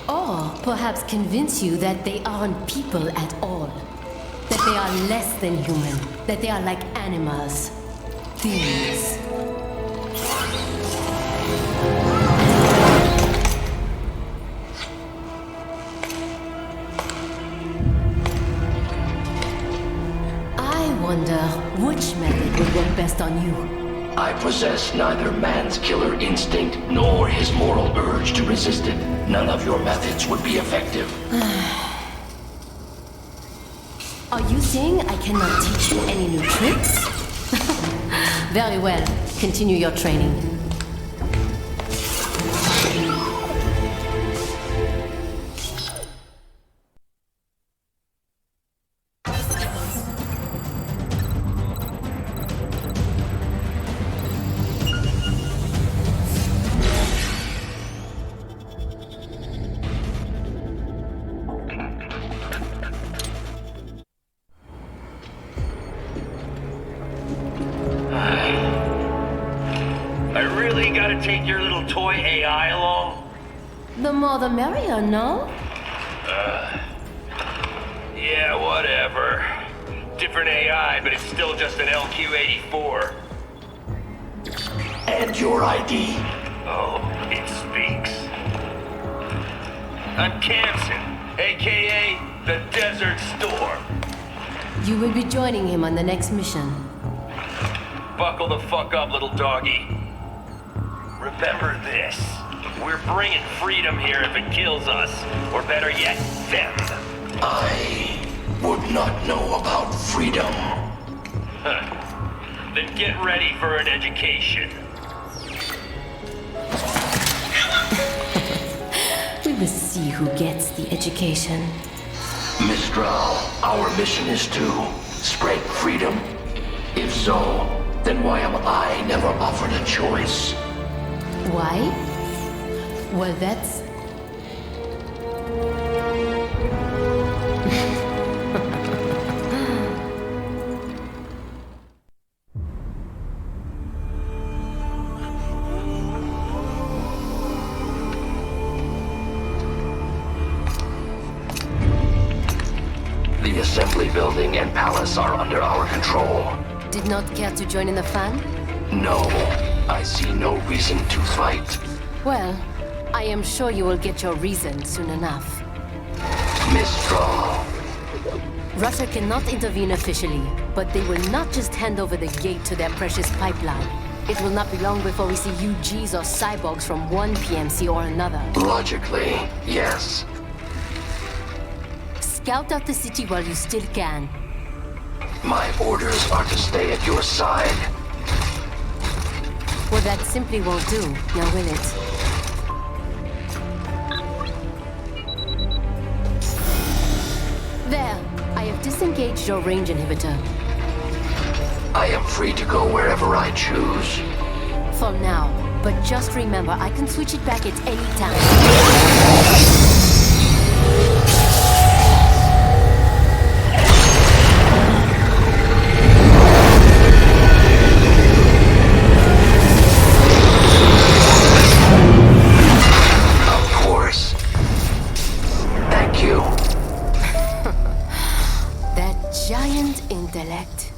Or perhaps convince you that they aren't people at all. That they are less than human. That they are like animals. Things. I wonder which method would work best on you. I possess neither man's killer instinct nor his moral urge to resist it. None of your methods would be effective. Are you saying I cannot teach you any new tricks? Very well. Continue your training. Take your little toy AI along? The more the merrier, no? Yeah, whatever. Different AI, but it's still just an LQ-84. And your ID? Oh, it speaks. I'm Kamson, aka the Desert Storm. You will be joining him on the next mission. Buckle the fuck up, little doggy. Remember this. We're bringing freedom here if it kills us. Or better yet, them. I would not know about freedom. Then get ready for an education. We will see who gets the education. Mistral, our mission is to spread freedom. If so, then why am I never offered a choice? Why? Well, that's... The assembly building and palace are under our control. Did not care to join in the fun? No, I see no reason to fight. Well, I am sure you will get your reason soon enough. Mistral. Russia cannot intervene officially, but they will not just hand over the gate to their precious pipeline. It will not be long before we see UGs or cyborgs from one PMC or another. Logically, yes. Scout out the city while you still can. My orders are to stay at your side. Well, that simply won't do, now will it? There, I have disengaged your range inhibitor. I am free to go wherever I choose. For now, but just remember, I can switch it back at any time. That giant intellect.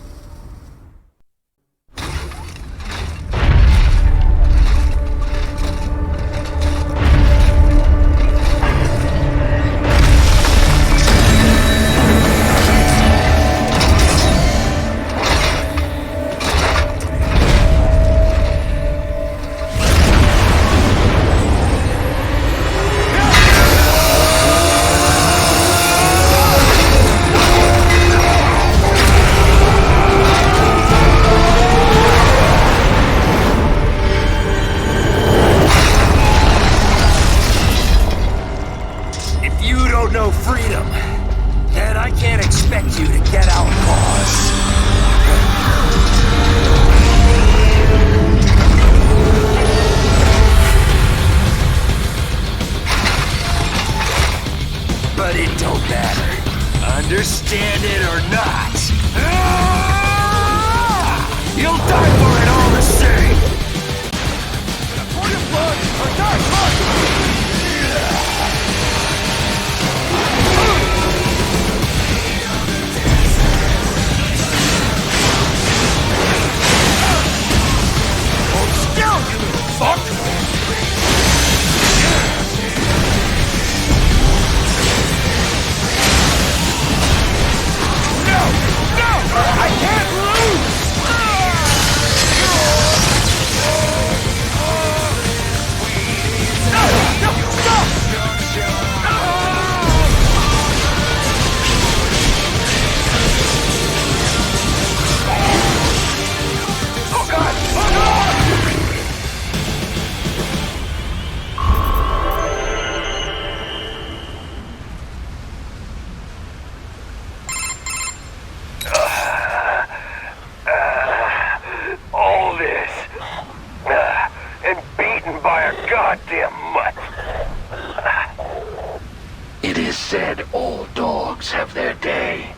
All dogs have their day.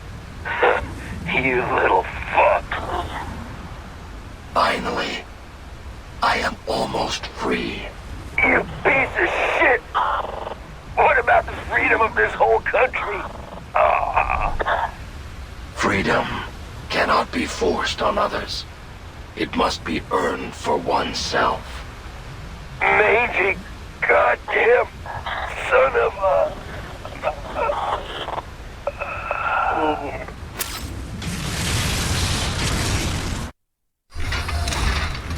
You little fuck. Finally, I am almost free. You piece of shit! What about the freedom of this whole country? Freedom cannot be forced on others. It must be earned for oneself. Mangy, goddamn son of a...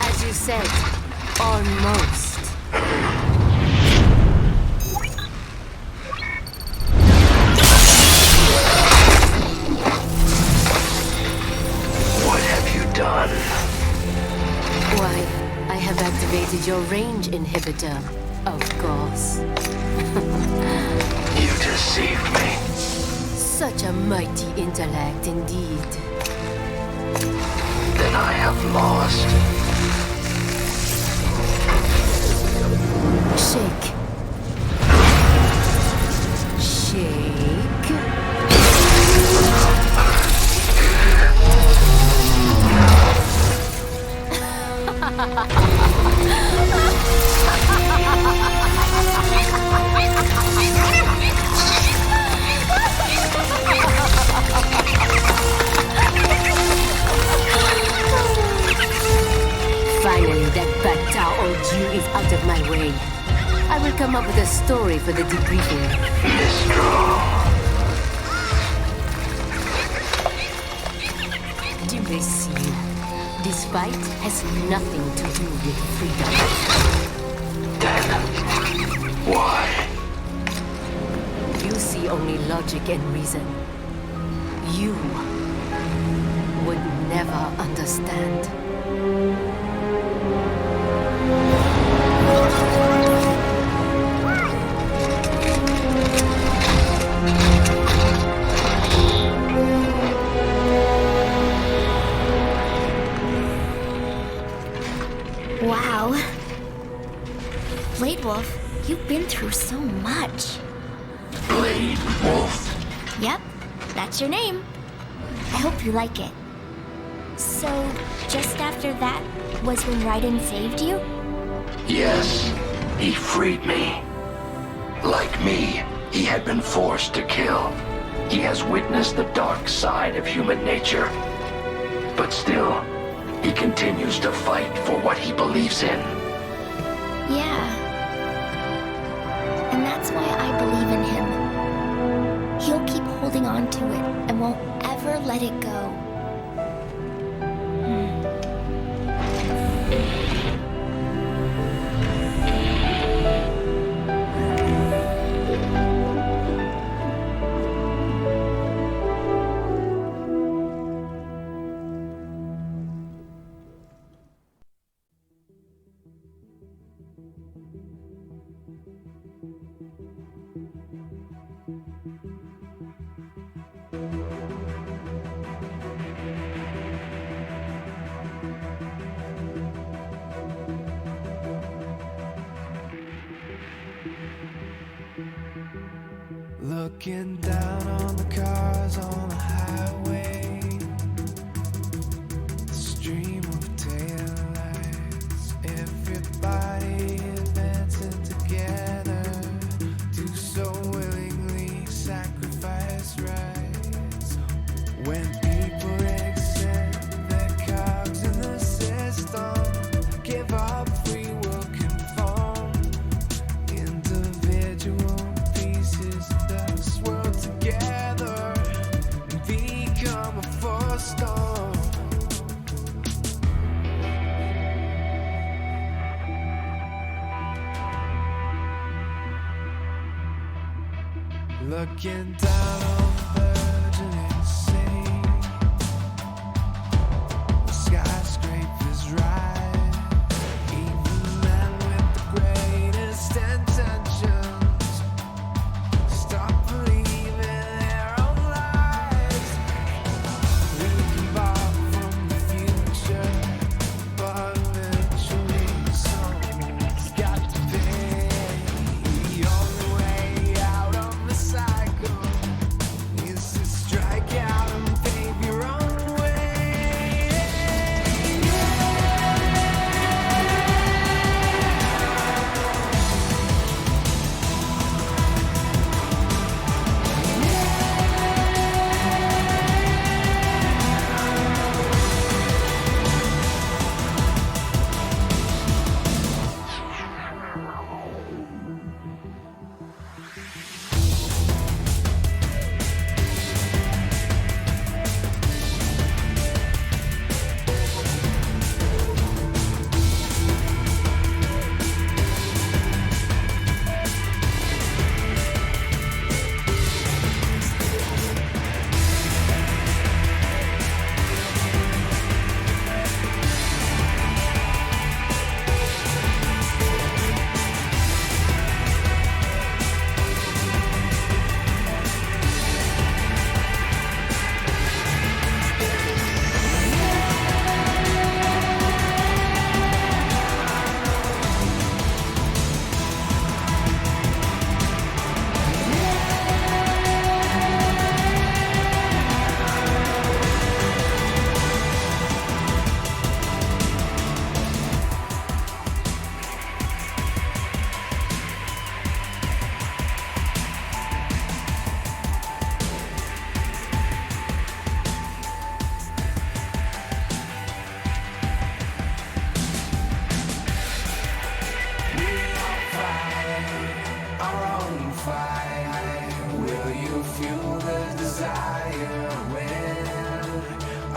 As you said, almost. What have you done? Why, I have activated your range inhibitor, of course. You deceived me. Such a mighty intellect indeed. Then I have lost. Shake. Shake. Finally, that Batao old Jew is out of my way. I will come up with a story for the debriefing. Imbecile. This fight has nothing to do with freedom. Then, why? You see only logic and reason. You would never understand. Wow. Blade Wolf, you've been through so much. Blade Wolf? Yep, that's your name. I hope you like it. So, just after that was when Raiden saved you? Yes, he freed me. Like me, he had been forced to kill. He has witnessed the dark side of human nature. But still, he continues to fight for what he believes in. Yeah. And that's why I believe in him. He'll keep holding on to it and won't ever let it go. Looking down on the cars on the highway, the stream of taillights, everybody advancing together to so willingly sacrifice rights. When people accept their cogs in the system, give up free will, conform, individual pieces that swirl together and become a force storm. Looking down on the burgeoning sea, the skyscrapers rise, even men with the greatest intentions stop believing their own lies. We can borrow from the future, but eventually someone's got to pay. The only way out of the cycle fight? Will you fuel the desire when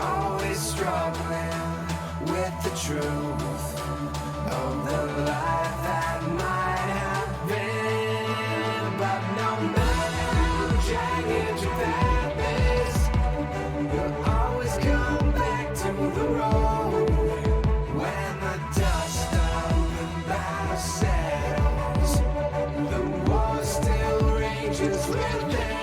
always struggling with the truth of the life that might have been? But no matter how jagged your path is, you'll always come back to the road when the dust of the battle settles. The war still rages within.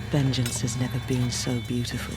Vengeance has never been so beautiful.